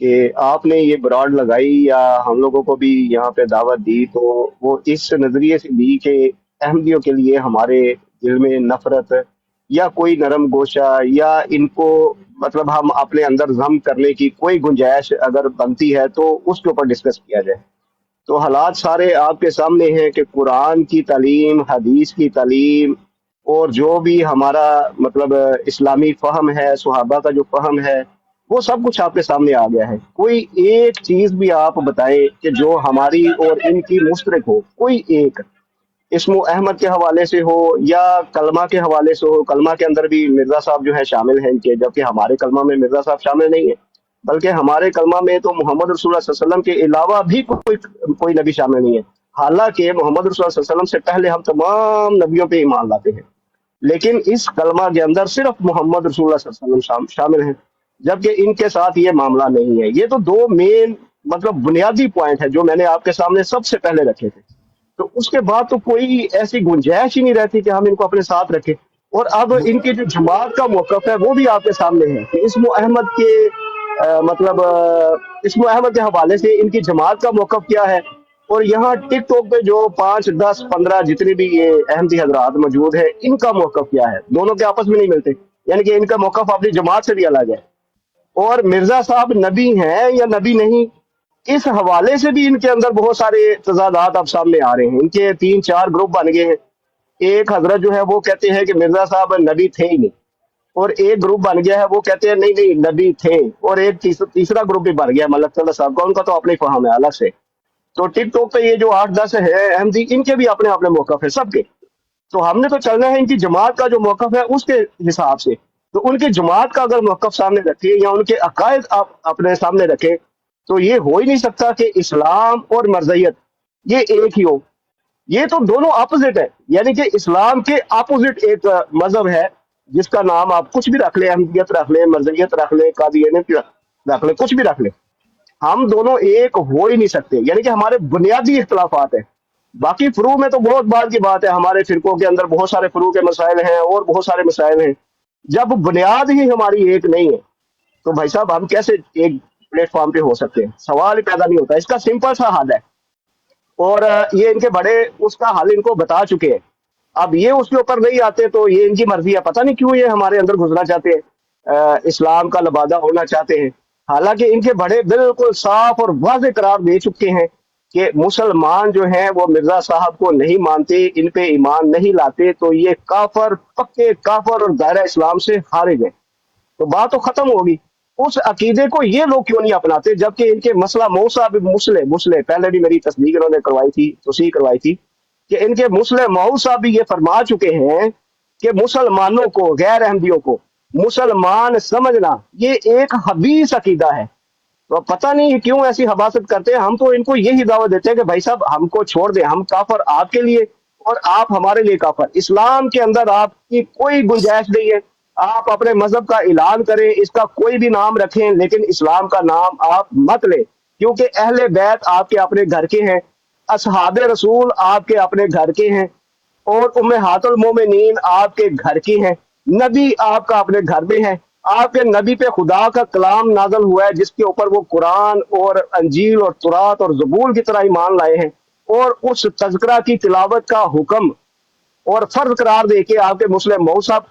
کہ آپ نے یہ براڈ لگائی یا ہم لوگوں کو بھی یہاں پہ دعوت دی، تو وہ اس نظریے سے دی کہ احمدیوں کے لیے ہمارے دل میں نفرت یا کوئی نرم گوشہ یا ان کو مطلب ہم اپنے اندر ضم کرنے کی کوئی گنجائش اگر بنتی ہے تو اس کے اوپر ڈسکس کیا جائے. تو حالات سارے آپ کے سامنے ہیں کہ قرآن کی تعلیم، حدیث کی تعلیم اور جو بھی ہمارا مطلب اسلامی فہم ہے، صحابہ کا جو فہم ہے، وہ سب کچھ آپ کے سامنے آ گیا ہے. کوئی ایک چیز بھی آپ بتائیں کہ جو ہماری اور ان کی مشترک ہو، کوئی ایک، اسم احمد کے حوالے سے ہو یا کلمہ کے حوالے سے ہو. کلمہ کے اندر بھی مرزا صاحب جو ہے شامل ہیں ان کے، جبکہ ہمارے کلمہ میں مرزا صاحب شامل نہیں ہے، بلکہ ہمارے کلمہ میں تو محمد رسول اللہ صلی اللہ علیہ وسلم کے علاوہ بھی کوئی نبی شامل نہیں ہے. حالانکہ محمد رسول اللہ صلی اللہ علیہ وسلم سے پہلے ہم تمام نبیوں پہ ایمان لاتے ہیں، لیکن اس کلمہ کے اندر صرف محمد رسول اللہ صلی اللہ علیہ وسلم شامل ہیں، جبکہ ان کے ساتھ یہ معاملہ نہیں ہے. یہ تو دو مین مطلب بنیادی پوائنٹ ہے جو میں نے آپ کے سامنے سب سے پہلے رکھے تھے. تو اس کے بعد تو کوئی ایسی گنجائش ہی نہیں رہتی کہ ہم ان کو اپنے ساتھ رکھیں. اور اب ان کی جو جماعت کا موقف ہے وہ بھی آپ کے سامنے ہے کہ اسم احمد کے مطلب اسم احمد کے حوالے سے ان کی جماعت کا موقف کیا ہے. اور یہاں ٹک ٹاک پہ جو 5 10 15 جتنے بھی یہ احمدی حضرات موجود ہیں، ان کا موقف کیا ہے؟ دونوں کے آپس میں نہیں ملتے، یعنی کہ ان کا موقف اپنی جماعت سے بھی الگ ہے. اور مرزا صاحب نبی ہیں یا نبی نہیں، اس حوالے سے بھی ان کے اندر بہت سارے تضادات اب سامنے آ رہے ہیں. ان کے 3 4 گروپ بن گئے ہیں. ایک حضرت جو ہے وہ کہتے ہیں کہ مرزا صاحب نبی تھے ہی نہیں، اور ایک گروپ بن گیا ہے وہ کہتے ہیں نہیں نبی تھے، اور ایک تیسرا گروپ بھی بن گیا ملک اللہ صاحب کا، ان کا تو اپنے فہم ہے الگ سے. تو ٹک ٹاک پہ یہ جو 8 10 ہے احمدی، ان کے بھی اپنے اپنے موقف ہے سب کے. تو ہم نے تو چلنا ہے ان کی جماعت کا جو موقف ہے اس کے حساب سے. تو ان کی جماعت کا اگر موقف سامنے رکھے یا ان کے عقائد آپ اپنے سامنے رکھے تو یہ ہو ہی نہیں سکتا کہ اسلام اور مرزیت یہ ایک ہی ہو. یہ تو دونوں اپوزٹ ہے، یعنی کہ اسلام کے اپوزٹ ایک مذہب ہے جس کا نام آپ کچھ بھی رکھ لیں، احمدیت رکھ لیں، مرزیت رکھ لیں، قادیانیت رکھ لیں، کچھ بھی رکھ لیں، ہم دونوں ایک ہو ہی نہیں سکتے. یعنی کہ ہمارے بنیادی اختلافات ہیں. باقی فروع میں تو بہت بات کی بات ہے، ہمارے فرقوں کے اندر بہت سارے فروع کے مسائل ہیں اور بہت سارے مسائل ہیں. جب بنیاد ہی ہماری ایک نہیں ہے تو بھائی صاحب ہم کیسے ایک پلیٹ فارم پہ ہو سکتے ہیں؟ سوال ہی پیدا نہیں ہوتا. اس کا سمپل سا حل ہے، اور یہ ان کے بڑے اس کا حل ان کو بتا چکے ہیں. اب یہ اس کے اوپر نہیں آتے تو یہ ان کی مرضی ہے، پتہ نہیں کیوں یہ ہمارے اندر گھسنا چاہتے ہیں، اسلام کا لبادہ ہونا چاہتے ہیں. حالانکہ ان کے بڑے بالکل صاف اور واضح قرار دے چکے ہیں کہ مسلمان جو ہیں وہ مرزا صاحب کو نہیں مانتے، ان پہ ایمان نہیں لاتے، تو یہ کافر، پکے کافر اور دائرہ اسلام سے خارج ہیں. تو بات تو ختم ہوگی. اس عقیدے کو یہ لوگ کیوں نہیں اپناتے، جبکہ ان کے مسئلہ موسیٰ بھی مسلے پہلے بھی میری تصدیق انہوں نے کروائی تھی، توصیح کروائی تھی کہ ان کے مسلح مئو صاحب بھی یہ فرما چکے ہیں کہ مسلمانوں کو، غیر احمدیوں کو مسلمان سمجھنا یہ ایک خبیث عقیدہ ہے. تو اب پتہ نہیں کیوں ایسی حباست کرتے ہیں. ہم تو ان کو یہی دعوت دیتے ہیں کہ بھائی صاحب ہم کو چھوڑ دیں، ہم کافر آپ کے لیے اور آپ ہمارے لیے کافر. اسلام کے اندر آپ کی کوئی گنجائش نہیں ہے. آپ اپنے مذہب کا اعلان کریں، اس کا کوئی بھی نام رکھیں، لیکن اسلام کا نام آپ مت لیں، کیونکہ اہل بیت آپ کے اپنے گھر کے ہیں، اصحاب رسول آپ کے اپنے گھر کے ہیں، اور امہات المومنین آپ کے گھر کی ہیں، نبی آپ کا اپنے گھر میں ہے. آپ کے نبی پہ خدا کا کلام نازل ہوا ہے جس کے اوپر وہ قرآن اور انجیل اور تورات اور زبور کی طرح ایمان لائے ہیں، اور اس تذکرہ کی تلاوت کا حکم اور فرض قرار دے کے آپ کے مسلم مئو صاحب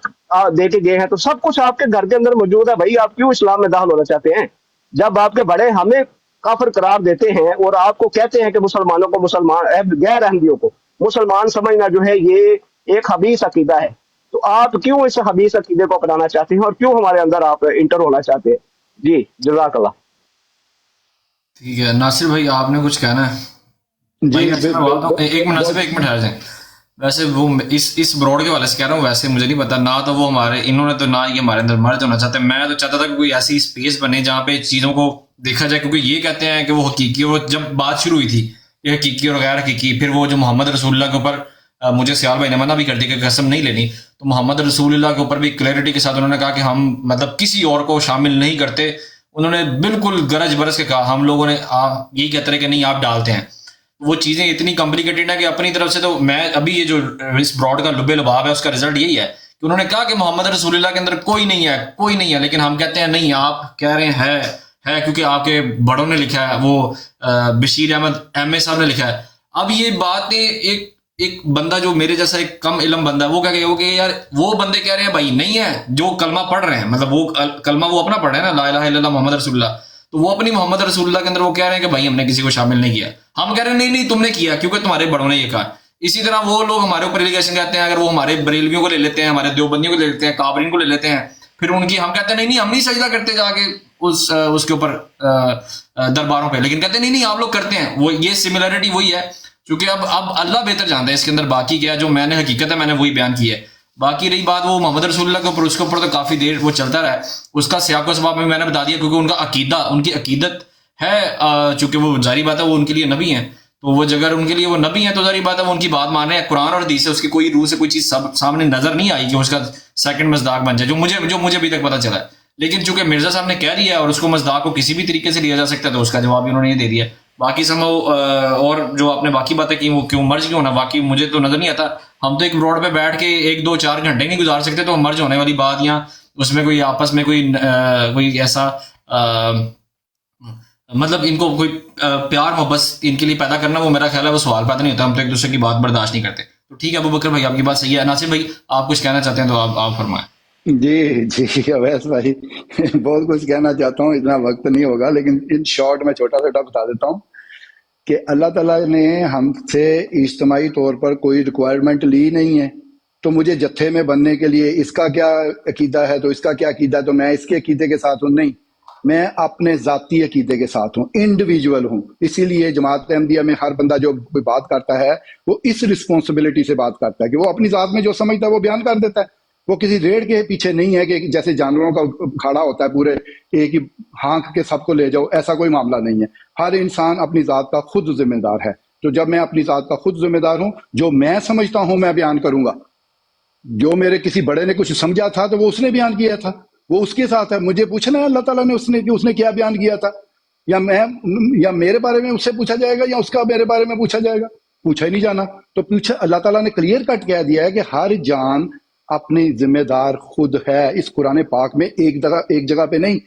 دے کے گئے ہیں. تو سب کچھ آپ کے گھر کے اندر موجود ہے. بھائی آپ کیوں اسلام میں داخل ہونا چاہتے ہیں جب آپ کے بڑے ہمیں کافر قرار دیتے ہیں اور آپ کو کہتے ہیں کہ مسلمانوں کو مسلمان، غیر احمدیوں کو مسلمان سمجھنا جو ہے یہ ایک خبیث عقیدہ ہے. تو آپ کیوں اس خبیث عقیدے کو اپنانا چاہتے ہیں اور کیوں ہمارے اندر آپ انٹر ہونا چاہتے ہیں؟ جی جزاک اللہ. ٹھیک ہے ناصر بھائی، آپ نے کچھ کہنا ہے؟ جی ایک منٹ صرف ایک منٹ ٹھہر جائیں. ویسے وہ اس براڈ کے والے سے کہہ رہا ہوں، ویسے مجھے نہیں پتا، نہ تو وہ ہمارے انہوں نے تو نہ یہ ہمارے اندر مرج ہونا چاہتے ہیں. میں تو چاہتا تھا کہ کوئی ایسی اسپیس بنے جہاں پہ چیزوں کو دیکھا جائے، کیونکہ یہ کہتے ہیں کہ وہ حقیقی، وہ جب بات شروع ہوئی تھی یہ حقیقی اور غیر حقیقی، پھر وہ جو محمد رسول اللہ کے اوپر مجھے سیال بھائی نے منع بھی کر دی کہ قسم نہیں لینی، تو محمد رسول اللہ کے اوپر بھی کلیئرٹی کے ساتھ انہوں نے کہا کہ ہم مطلب کسی اور کو شامل نہیں کرتے. انہوں نے بالکل گرج برس کے کہا، ہم لوگوں نے یہی کہتے رہے کہ نہیں آپ ڈالتے ہیں. وہ چیزیں اتنی کمپلیکیٹڈ ہیں کہ اپنی طرف سے تو میں ابھی یہ جو اس براڈ کا لب لباب ہے اس کا رزلٹ یہی ہے کہ انہوں نے کہا کہ محمد رسول اللہ کے اندر کوئی نہیں ہے، لیکن ہم کہتے ہیں نہیں آپ کہہ رہے ہیں ہے کیونکہ آپ کے بڑوں نے لکھا ہے, وہ بشیر احمد ایم اے صاحب نے لکھا ہے. اب یہ باتیں ایک بندہ جو میرے جیسا ایک کم علم بندہ ہے وہ کیا کہ وہ کہ یار وہ بندے کہہ رہے ہیں بھائی نہیں ہے, جو کلمہ پڑھ رہے ہیں, مطلب وہ کلمہ وہ اپنا پڑھ رہے ہیں نا, لا الہ الا اللہ محمد رسول اللہ, تو وہ اپنی محمد رسول اللہ کے اندر وہ کہہ رہے ہیں کہ بھائی ہم نے کسی کو شامل نہیں کیا. ہم کہہ رہے ہیں نہیں تم نے کیا کیونکہ تمہارے بڑوں نے یہ کہا. اسی طرح وہ لوگ ہمارے اوپر ایلیگیشن کہتے ہیں, اگر وہ ہمارے بریلویوں کو لے لیتے ہیں, ہمارے دیوبندیوں کو لے لیتے ہیں, کابرین کو لے لیتے ہیں, پھر ان کی ہم کہتے ہیں نہیں ہم نہیں سجدہ کرتے جا کے اس کے اوپر درباروں پہ, لیکن کہتے ہیں نہیں آپ لوگ کرتے ہیں. وہ یہ سملیرٹی وہی ہے, کیونکہ اب اللہ بہتر جانتا ہے اس کے اندر باقی کیا, جو میں نے حقیقت ہے میں نے وہی بیان کی ہے. باقی رہی بات وہ محمد رسول اللہ کے اوپر, اس کے اوپر تو کافی دیر وہ چلتا رہا ہے, اس کا سیاق و سباق میں نے بتا دیا, کیونکہ ان کا عقیدہ, ان کی عقیدت ہے, چونکہ وہ ظاہری بات ہے وہ ان کے لیے نبی ہیں, تو وہ اگر ان کے لیے وہ نبی ہیں تو ظاہری بات ہے وہ ان کی بات مان رہے ہیں. قرآن اور حدیث سے اس کی کوئی روح سے کوئی چیز سامنے نظر نہیں آئی کہ اس کا سیکنڈ مصداق بن جائے, جو مجھے ابھی تک پتہ چلا ہے. لیکن چونکہ مرزا صاحب نے کہہ دیا اور اس کو مصداق کو کسی بھی طریقے سے لیا جا سکتا ہے, تو اس کا جواب بھی انہوں نے یہ دے دیا. باقی اور جو آپ نے باقی باتیں کی وہ کیوں مرج کیوں ہونا, باقی مجھے تو نظر نہیں آتا. ہم تو ایک روڈ پہ بیٹھ کے 1-2-4 گھنٹے نہیں گزار سکتے, تو مرج ہونے والی بات یا اس میں کوئی آپس میں کوئی ایسا مطلب ان کو کوئی پیار محبت ان کے لیے پیدا کرنا, وہ میرا خیال ہے وہ سوال پیدا نہیں ہوتا. ہم تو ایک دوسرے کی بات برداشت نہیں کرتے. تو ٹھیک ہے ابو بکر بھائی آپ کی بات صحیح ہے. ناصر بھائی آپ کچھ کہنا چاہتے ہیں تو آپ فرمائیں. جی اویس بھائی بہت کچھ کہنا چاہتا ہوں, اتنا وقت نہیں ہوگا, لیکن ان شارٹ میں چھوٹا بتا دیتا ہوں کہ اللہ تعالیٰ نے ہم سے اجتماعی طور پر کوئی ریکوائرمنٹ لی نہیں ہے. تو مجھے جتھے میں بننے کے لیے اس کا کیا عقیدہ ہے تو اس کا کیا عقیدہ ہے تو میں اس کے عقیدے کے ساتھ ہوں, نہیں, میں اپنے ذاتی عقیدے کے ساتھ ہوں, انڈیویجول ہوں. اسی لیے جماعت احمدیہ میں ہر بندہ جو بات کرتا ہے وہ اس رسپانسبلٹی سے بات کرتا ہے کہ وہ اپنی ذات میں جو سمجھتا ہے وہ بیان کر دیتا ہے. وہ کسی ریڑھ کے پیچھے نہیں ہے کہ جیسے جانوروں کا کھڑا ہوتا ہے پورے ایک ہی ہانک کے سب کو لے جاؤ, ایسا کوئی معاملہ نہیں ہے. ہر انسان اپنی ذات کا خود ذمہ دار ہے. تو جب میں اپنی ذات کا خود ذمہ دار ہوں, جو میں سمجھتا ہوں میں بیان کروں گا. جو میرے کسی بڑے نے کچھ سمجھا تھا تو وہ اس نے بیان کیا تھا, وہ اس کے ساتھ ہے. مجھے پوچھنا ہے اللہ تعالیٰ نے اس نے کیا بیان کیا تھا, یا میرے بارے میں اس سے پوچھا جائے گا یا اس کا میرے بارے میں پوچھا جائے گا, پوچھا ہی نہیں جانا. تو پوچھا اللہ تعالیٰ نے کلیئر کٹ کہہ دیا ہے کہ ہر جان اپنی ذمہ دار خود ہے. اس قرآن پاک میں ایک جگہ پہ نہیں,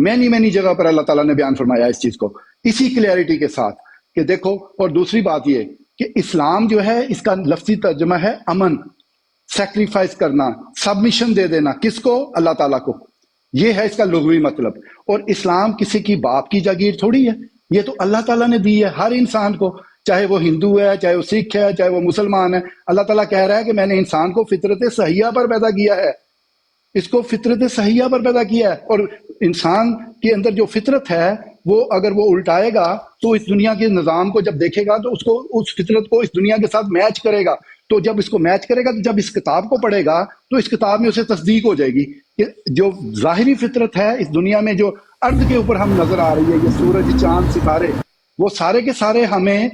مینی جگہ پر اللہ تعالیٰ نے بیان فرمایا اس چیز کو, اسی کلیئرٹی کے ساتھ کہ دیکھو. اور دوسری بات یہ کہ اسلام جو ہے اس کا لفظی ترجمہ ہے امن, سیکریفائس کرنا, سبمیشن دے دینا. کس کو؟ اللہ تعالیٰ کو. یہ ہے اس کا لغوی مطلب. اور اسلام کسی کی باپ کی جاگیر تھوڑی ہے, یہ تو اللہ تعالیٰ نے دی ہے ہر انسان کو, چاہے وہ ہندو ہے, چاہے وہ سکھ ہے, چاہے وہ مسلمان ہے. اللہ تعالیٰ کہہ رہا ہے کہ میں نے انسان کو فطرت صحیحہ پر پیدا کیا ہے, اس کو فطرت صحیحہ پر پیدا کیا ہے. اور انسان کے اندر جو فطرت ہے وہ اگر وہ الٹائے گا تو اس دنیا کے نظام کو جب دیکھے گا تو اس فطرت کو اس دنیا کے ساتھ میچ کرے گا. تو جب اس کو میچ کرے گا تو جب اس کتاب کو پڑھے گا تو اس کتاب میں اسے تصدیق ہو جائے گی کہ جو ظاہری فطرت ہے اس دنیا میں, جو ارض کے اوپر ہم نظر آ رہی ہے, یہ سورج چاند ستارے, وہ سارے کے سارے ہمیں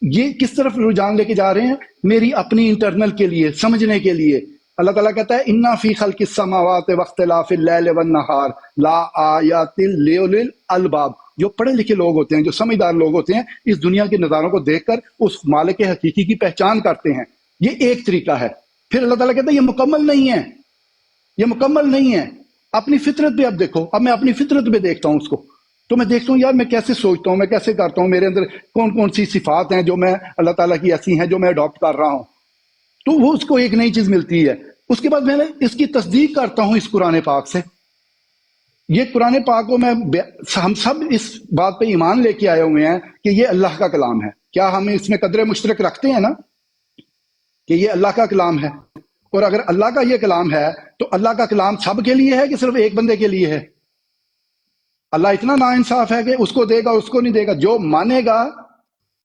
یہ کس طرف رجحان لے کے جا رہے ہیں؟ میری اپنی انٹرنل کے لیے, سمجھنے کے لیے. اللہ تعالیٰ کہتا ہے اِنَّ فِي خَلْقِ السَّمَاوَاتِ وَاخْتِلَافِ اللَّيْلِ وَالنَّهَارِ لَآيَاتٍ لِأُولِي الْأَلْبَابِ. جو پڑھے لکھے لوگ ہوتے ہیں, جو سمجھدار لوگ ہوتے ہیں, اس دنیا کے نظاروں کو دیکھ کر اس مالک حقیقی کی پہچان کرتے ہیں. یہ ایک طریقہ ہے. پھر اللہ تعالیٰ کہتا ہے یہ مکمل نہیں ہے, یہ مکمل نہیں ہے. اپنی فطرت پہ اب دیکھو, اب میں اپنی فطرت پہ دیکھتا ہوں اس کو, تو میں دیکھتا ہوں یار میں کیسے سوچتا ہوں, میں کیسے کرتا ہوں, میرے اندر کون کون سی صفات ہیں جو میں اللہ تعالیٰ کی ایسی ہیں جو میں اڈاپٹ کر رہا ہوں. تو وہ اس کو ایک نئی چیز ملتی ہے. اس کے بعد میں اس کی تصدیق کرتا ہوں اس قرآن پاک سے. یہ قرآن پاک کو ہم سب اس بات پہ ایمان لے کے آئے ہوئے ہیں کہ یہ اللہ کا کلام ہے. کیا ہم اس میں قدر مشترک رکھتے ہیں نا کہ یہ اللہ کا کلام ہے؟ اور اگر اللہ کا یہ کلام ہے تو اللہ کا کلام سب کے لیے ہے کہ صرف ایک بندے کے لیے ہے؟ اللہ اتنا ناانصاف ہے کہ اس کو دے گا, اس کو نہیں دے گا. جو مانے گا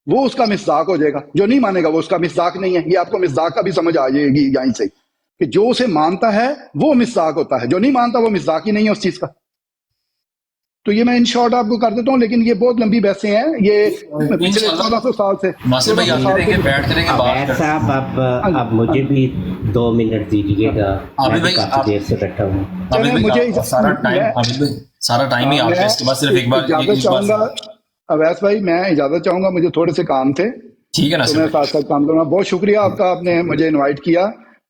وہ اس کا مصداق ہو جائے گا, جو نہیں مانے گا وہ اس کا مصداق نہیں ہے. یہ آپ کو مصداق کا بھی سمجھ آ جائے گی یہیں سے کہ جو اسے مانتا ہے وہ مصداق ہوتا ہے, جو نہیں مانتا وہ مصداق ہی نہیں ہے اس چیز کا. تو یہ میں ان شارٹ آپ کو کر دیتا ہوں, لیکن یہ بہت لمبی بحثیں ہیں. یہ پچھلے 1400 سال سے صاحب اب مجھے بھی 2 منٹ دیجیے گا, کافی دیر سے بیٹھا ہوں. سارا ٹائم ہی آپ کے, اس کے بعد صرف ایک بار اجازت چاہوں گا. اویس بھائی میں اجازت چاہوں گا, مجھے تھوڑے سے کام تھے. ٹھیک ہے نا, میں ساتھ ساتھ کام کروں گا. بہت شکریہ آپ کا, آپ نے مجھے انوائٹ کیا.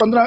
15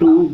2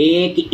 1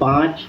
5,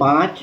5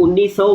1900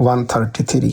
133,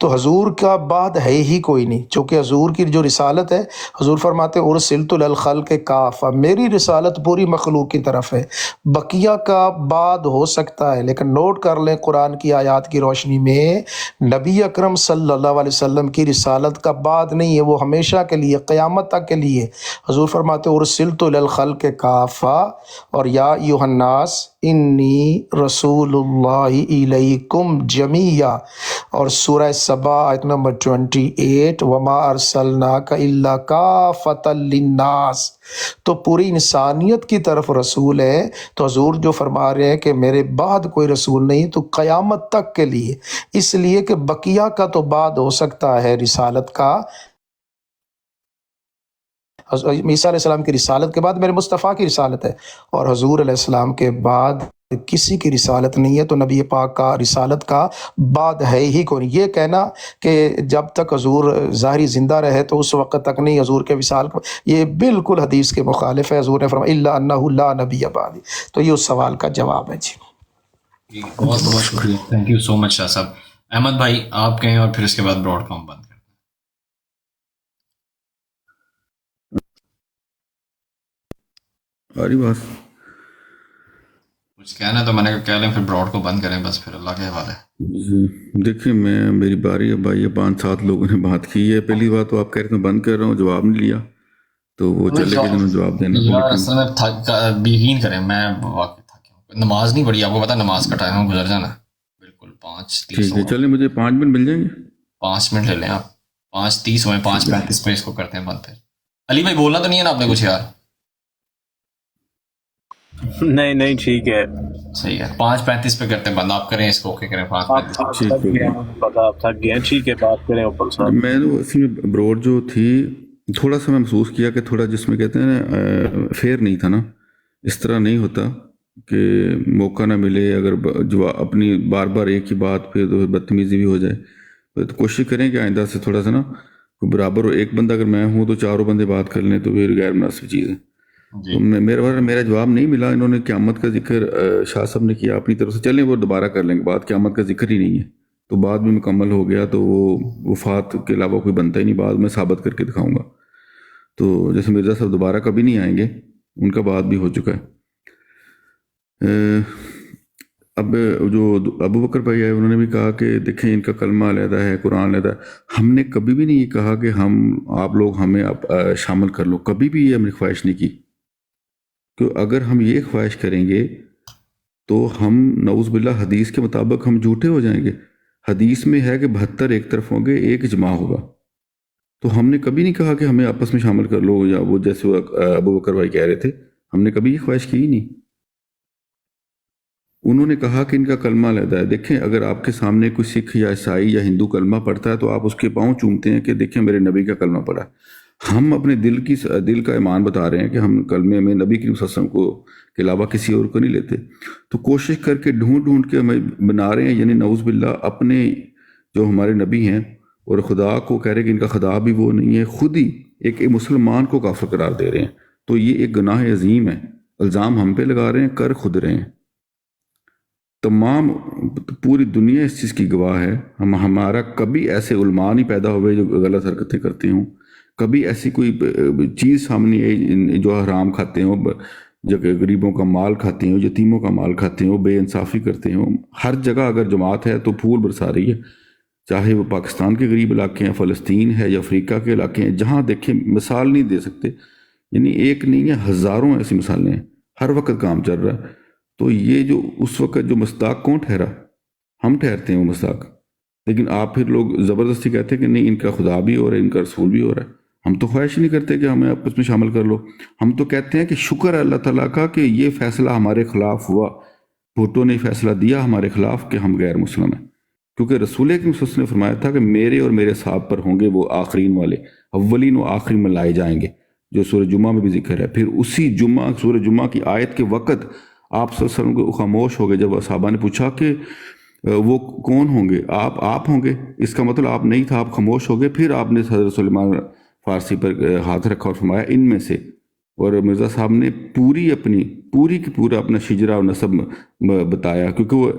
تو حضور کا بعد ہے ہی کوئی نہیں، چونکہ حضور کی جو رسالت ہے، حضور فرماتے ارسلت للخلق کافہ، میری رسالت پوری مخلوق کی طرف ہے، بقیہ کا بعد ہو سکتا ہے، لیکن نوٹ کر لیں قرآن کی آیات کی روشنی میں نبی اکرم صلی اللہ علیہ وسلم کی رسالت کا بعد نہیں ہے، وہ ہمیشہ کے لیے، قیامت تک کے لیے۔ حضور فرماتے ارسلت للخلق کافہ، اور یا ایھا الناس انی رسول اللہ الیکم جمیعا، اور سورہ سبا آیت نمبر 28 وما ارسلناک الا کافۃ للناس، تو پوری انسانیت کی طرف رسول ہے۔ تو حضور جو فرما رہے ہیں کہ میرے بعد کوئی رسول نہیں، تو قیامت تک کے لیے، اس لیے کہ بقیہ کا تو بعد ہو سکتا ہے رسالت کا۔ عیسیٰ علیہ السلام کی رسالت کے بعد میرے مصطفیٰ کی رسالت ہے، اور حضور علیہ السلام کے بعد کسی کی رسالت نہیں ہے، تو نبی پاک کا رسالت کا بعد ہے ہی کوئی نہیں۔ یہ کہنا کہ جب تک حضور ظاہری زندہ رہے تو اس وقت تک نہیں حضور کے وصال کو، یہ بالکل حدیث کے مخالف ہے۔ حضور نے فرمایا الا انہ لا نبی بعدی، تو یہ اس سوال کا جواب ہے۔ جی بہت بہت شکریہ، تھینک یو سو مچ شاہ صاحب۔ احمد بھائی آپ کہیں اور پھر اس کے بعد براڈ کام بند کریں۔ آری بات کچھ کہنا تو میں نے کہہ لیں، پھر براڈ کو بند کریں، بس پھر اللہ کے حوالے۔ دیکھیں میری باری ہے بھائی، 5-7 لوگوں نے بات کی ہے۔ پہلی بات تو آپ کہہ رہے تھے بند کر رہا ہوں، جواب نہیں لیا تو وہ چلے گئے جو میں جواب دینا تھا۔ یار اصل میں یقین کریں میں واقعی تھک ہوں، نماز نہیں پڑھی، آپ کو پتا نماز کا ٹائم ہے، گزر جانا بالکل 5:30۔ ٹھیک ہے چلیں، مجھے 5 منٹ مل جائیں گے؟ 5 منٹ لے لیں آپ، 5:30 ہوئے، 5:35 پہ اس کو کرتے ہیں بند۔ پھر علی بھائی بولنا تو نہیں ہے نا آپ نے کچھ یار؟ نہیں ٹھیک ہے، صحیح ہے، 5:35 پہ کرتے ہیں بند، آپ کریں اس کو، اوکے کریں 5:35۔ پتا آپ تھک گئے، ٹھیک ہے بات کریں اوپر صاحب۔ میں نے اس میں بروڈ جو تھی تھوڑا سا میں محسوس کیا کہ تھوڑا جس میں کہتے ہیں نا فیئر نہیں تھا نا، اس طرح نہیں ہوتا کہ موقع نہ ملے، اگر جو اپنی بار بار ایک ہی بات پہ تو بدتمیزی بھی ہو جائے، تو کوشش کریں کہ آئندہ سے تھوڑا سا نا برابر ہو۔ ایک بندہ اگر میں ہوں تو 4 بندے بات کر لیں تو پھر غیر مناسب چیز ہے۔ تو میرا جواب نہیں ملا، انہوں نے قیامت کا ذکر شاہ صاحب نے کیا اپنی طرف سے، چلیں وہ دوبارہ کر لیں گے بات، قیامت کا ذکر ہی نہیں ہے تو بعد بھی مکمل ہو گیا تو وہ وفات کے علاوہ کوئی بنتا ہی نہیں، بعد میں ثابت کر کے دکھاؤں گا۔ تو جیسے مرزا صاحب دوبارہ کبھی نہیں آئیں گے، ان کا بات بھی ہو چکا ہے۔ اب جو ابو بکر بھائی آئے انہوں نے بھی کہا کہ دیکھیں ان کا کلمہ علیحدہ ہے، قرآن علیحدہ ہے۔ ہم نے کبھی بھی نہیں یہ کہا کہ آپ لوگ ہمیں شامل کر لو، کبھی بھی یہ ہم نے خواہش نہیں کی، کہ اگر ہم یہ خواہش کریں گے تو ہم نعوذ باللہ حدیث کے مطابق ہم جھوٹے ہو جائیں گے۔ حدیث میں ہے کہ 72 ایک طرف ہوں گے، ایک اجماع ہوگا، تو ہم نے کبھی نہیں کہا کہ ہمیں آپس میں شامل کر لو، یا وہ جیسے ابو بکر بھائی کہہ رہے تھے، ہم نے کبھی یہ خواہش کی ہی نہیں۔ انہوں نے کہا کہ ان کا کلمہ علیحدہ ہے۔ دیکھیں اگر آپ کے سامنے کوئی سکھ یا عیسائی یا ہندو کلمہ پڑھتا ہے تو آپ اس کے پاؤں چومتے ہیں کہ دیکھیں میرے نبی کا کلمہ پڑھا ہے۔ ہم اپنے دل کا ایمان بتا رہے ہیں کہ ہم کلمے میں نبی کریم صلی اللہ علیہ وسلم کو کے علاوہ کسی اور کو نہیں لیتے، تو کوشش کر کے ڈھونڈ کے ہمیں بنا رہے ہیں، یعنی نعوذ باللہ اپنے جو ہمارے نبی ہیں اور خدا کو کہہ رہے ہیں کہ ان کا خدا بھی وہ نہیں ہے، خود ہی ایک مسلمان کو کافر قرار دے رہے ہیں۔ تو یہ ایک گناہ عظیم ہے، الزام ہم پہ لگا رہے ہیں، کر خود رہے ہیں۔ تمام پوری دنیا اس چیز کی گواہ ہے، ہمارا کبھی ایسے علماء نہیں پیدا ہوئے جو غلط حرکتیں کرتے ہوں، کبھی ایسی کوئی چیز سامنے آئی جو حرام کھاتے ہوں، جو غریبوں کا مال کھاتے ہوں، یتیموں کا مال کھاتے ہوں، بے انصافی کرتے ہوں۔ ہر جگہ اگر جماعت ہے تو پھول برسا رہی ہے، چاہے وہ پاکستان کے غریب علاقے ہیں، فلسطین ہے یا افریقہ کے علاقے ہیں، جہاں دیکھیں مثال نہیں دے سکتے، یعنی ایک نہیں ہے، ہزاروں ایسی مثالیں ہیں، ہر وقت کام چل رہا ہے۔ تو یہ جو اس وقت جو مصداق کون ٹھہرا؟ ہم ٹھہرتے ہیں وہ مصداق، لیکن آپ پھر لوگ زبردستی کہتے ہیں کہ نہیں ان کا خدا بھی ہو رہا ہے، ان کا رسول بھی ہو رہا ہے۔ ہم تو خواہش نہیں کرتے کہ ہمیں آپس میں شامل کر لو، ہم تو کہتے ہیں کہ شکر ہے اللہ تعالیٰ کا کہ یہ فیصلہ ہمارے خلاف ہوا، بھٹو نے فیصلہ دیا ہمارے خلاف کہ ہم غیر مسلم ہیں، کیونکہ رسول اکرم صلی اللہ علیہ وسلم نے فرمایا تھا کہ میرے اور میرے صحاب پر ہوں گے وہ آخرین والے، اولین و آخرین میں لائے جائیں گے، جو سورہ جمعہ میں بھی ذکر ہے۔ پھر اسی سورہ جمعہ کی آیت کے وقت آپ صلی اللہ علیہ وسلم کو خاموش ہو گئے، جب صحابہ نے پوچھا کہ وہ کون ہوں گے؟ آپ ہوں گے، اس کا مطلب آپ نہیں تھا، آپ خاموش ہو گئے۔ پھر آپ نے حضرت سلیمان فارسی پر ہاتھ رکھا اور فرمایا ان میں سے اور مرزا صاحب نے پوری کی پورا اپنا شجرہ و نسب بتایا، کیونکہ وہ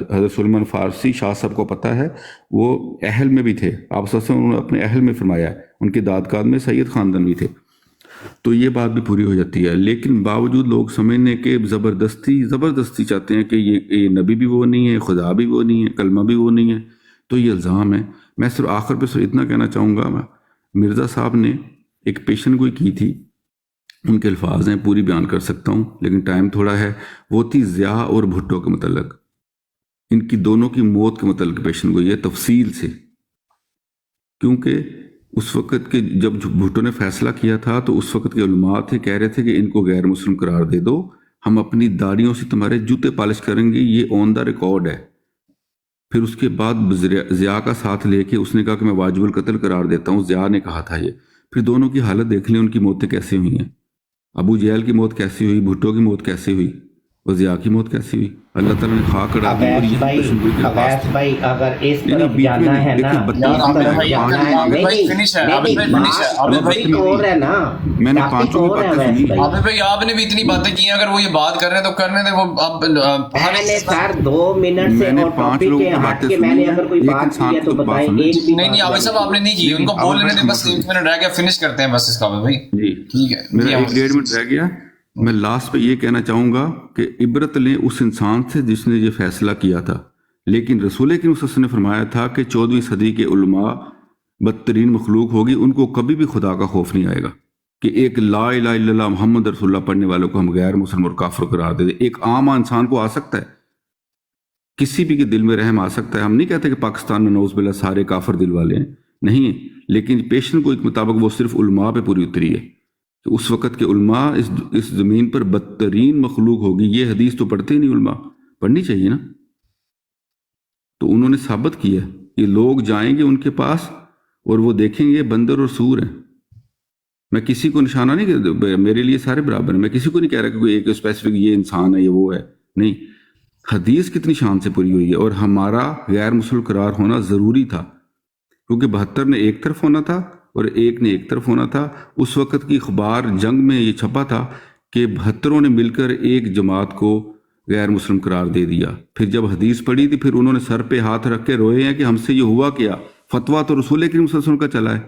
حضرت سلیمان فارسی شاہ صاحب کو پتہ ہے، وہ اہل میں بھی تھے، آپ صلی اللہ علیہ وسلم انہوں نے اپنے اہل میں فرمایا ہے، ان کے دادکاد میں سید خاندان بھی تھے، تو یہ بات بھی پوری ہو جاتی ہے۔ لیکن باوجود لوگ سمجھنے کے زبردستی چاہتے ہیں کہ یہ نبی بھی وہ نہیں ہے، خدا بھی وہ نہیں ہے، کلمہ بھی وہ نہیں ہے، تو یہ الزام ہے۔ میں صرف آخر پہ صرف اتنا کہنا چاہوں گا، مرزا صاحب نے ایک پیشن گوئی کی تھی، ان کے الفاظ ہیں، پوری بیان کر سکتا ہوں لیکن ٹائم تھوڑا ہے، وہ تھی ضیاء اور بھٹو کے متعلق، ان کی دونوں کی موت کے متعلق پیشن گوئی ہے تفصیل سے، کیونکہ اس وقت کے جب بھٹو نے فیصلہ کیا تھا تو اس وقت کے علماء تھے، کہہ رہے تھے کہ ان کو غیر مسلم قرار دے دو، ہم اپنی داڑھیوں سے تمہارے جوتے پالش کریں گے، یہ آن دا ریکارڈ ہے۔ پھر اس کے بعد ضیاء کا ساتھ لے کے اس نے کہا کہ میں واجب القتل قرار دیتا ہوں، ضیاء نے کہا تھا یہ۔ پھر دونوں کی حالت دیکھ لیں، ان کی موتیں کیسے ہوئی ہیں، ابو جہل کی موت کیسی ہوئی، بھٹو کی موت کیسی ہوئی، اور ضیاء کی موت کیسی ہوئی، اللہ تعالیٰ نے خاک اڑا دی۔ اور اویس بھائی اگر اس طرف جانا ہے نا، میں نے پانچوں کی باتیں سنی۔ عابد بھائی آپ نے بھی اتنی باتیں کی ہیں، اگر وہ یہ بات کر رہے ہیں تو کرنے دیں، وہ اب میں نے سر 2 منٹ سے اور ٹاپک کے ہٹ کے میں نے اگر کوئی بات کی ہے تو بتائیں۔ نہیں عابد صاحب آپ نے نہیں کی، ان کو بولنے دیں، بس 1 منٹ رہ گیا، فنش کرتے ہیں بس اس کا۔ عابد بھائی جی ٹھیک ہے، میرا 1.5 منٹ رہ گیا۔ میں لاسٹ پہ یہ کہنا چاہوں گا کہ عبرت لیں اس انسان سے جس نے یہ فیصلہ کیا تھا، لیکن رسول کریم صلی اللہ علیہ وسلم نے فرمایا تھا کہ 14ویں صدی کے علماء بدترین مخلوق ہوگی، ان کو کبھی بھی خدا کا خوف نہیں آئے گا کہ ایک لا الہ الا اللہ محمد رسول اللہ پڑھنے والوں کو ہم غیر مسلم اور کافر قرار دے دیں۔ ایک عام انسان کو آ سکتا ہے، کسی بھی کے دل میں رحم آ سکتا ہے۔ ہم نہیں کہتے کہ پاکستان میں نعوذ باللہ سارے کافر دل والے ہیں، نہیں، لیکن پیشن کو ایک مطابق وہ صرف علماء پہ پوری اتری ہے کہ اس وقت کے علماء اس زمین پر بدترین مخلوق ہوگی۔ یہ حدیث تو پڑھتے ہی نہیں علماء، پڑھنی چاہیے نا۔ تو انہوں نے ثابت کیا کہ لوگ جائیں گے ان کے پاس اور وہ دیکھیں گے بندر اور سور ہیں۔ میں کسی کو نشانہ نہیں کہ میرے لیے سارے برابر ہیں، میں کسی کو نہیں کہہ رہا کہ کوئی ایک اسپیسیفک یہ انسان ہے یہ وہ ہے، نہیں، حدیث کتنی شان سے پوری ہوئی ہے۔ اور ہمارا غیر مسلم قرار ہونا ضروری تھا، کیونکہ 72 نے ایک طرف ہونا تھا اور ایک نے ایک طرف ہونا تھا۔ اس وقت کی اخبار جنگ میں یہ چھپا تھا کہ 72 نے مل کر ایک جماعت کو غیر مسلم قرار دے دیا۔ پھر جب حدیث پڑھی تھی پھر انہوں نے سر پہ ہاتھ رکھ کے روئے ہیں کہ ہم سے یہ ہوا کیا، فتویٰ تو رسول کریم صلی اللہ علیہ وسلم کا چلا ہے۔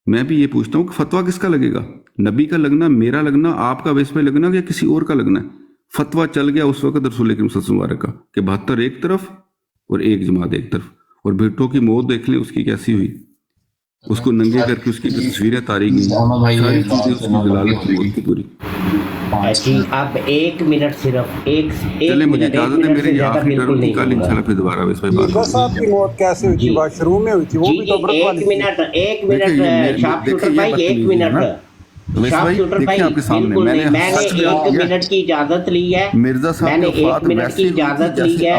میں بھی یہ پوچھتا ہوں کہ فتویٰ کس کا لگے گا؟ نبی کا لگنا، میرا لگنا، آپ کا ویس میں لگنا، یا کسی اور کا لگنا ہے؟ فتویٰ چل گیا اس وقت رسول کریم صلی اللہ علیہ وسلم کا کہ 72 ایک طرف اور ایک جماعت ایک طرف۔ اور بھٹو کی موت دیکھ لیں اس کی کیسی ہوئی، اس کو ننگے کر کے اس کی تصویریں تاریخ میں ساری چیزیں اس کی دلالت کی موت کی پوری۔ جی اب 1 منٹ صرف ایک چلیں مجھے اجازت ہے، میری آخری ٹرم کی کل انشاءاللہ پھر دوبارہ اس پہ بات کریں۔ صاحب کی موت کیسے ہوئی تھی؟ واش روم میں ہوئی تھی، وہ بھی تو عبرت والی تھی۔ 1 منٹ شاپ شوٹر بھائی، 1 منٹ شاپ شوٹر بھائی، بالکل نہیں، میں نے 1 منٹ کی اجازت لی ہے، مرزا صاحب میں نے کی وفات 1 منٹ کی اجازت لی ہے۔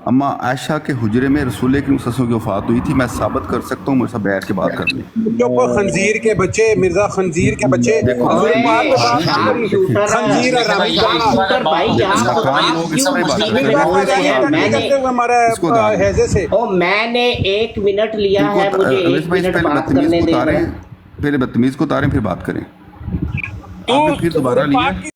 اما عائشہ کے حجرے میں رسول کریم صلی اللہ علیہ وسلم کی وفات ہوئی تھی، میں ثابت کر سکتا ہوں، میرے ساتھ بیٹھ کے بات کر لیں۔ جو خنزیر کے بچے، مرزا خنزیر کے بچے، خنزیر شوٹر بھائی حیضے سے میں نے 1 منٹ لیا ہے، مجھے 1 منٹ بات کرنے دیں۔ پہلے بدتمیز کو اتاریں پھر بات کریں، آپ نے پھر دوبارہ لیا۔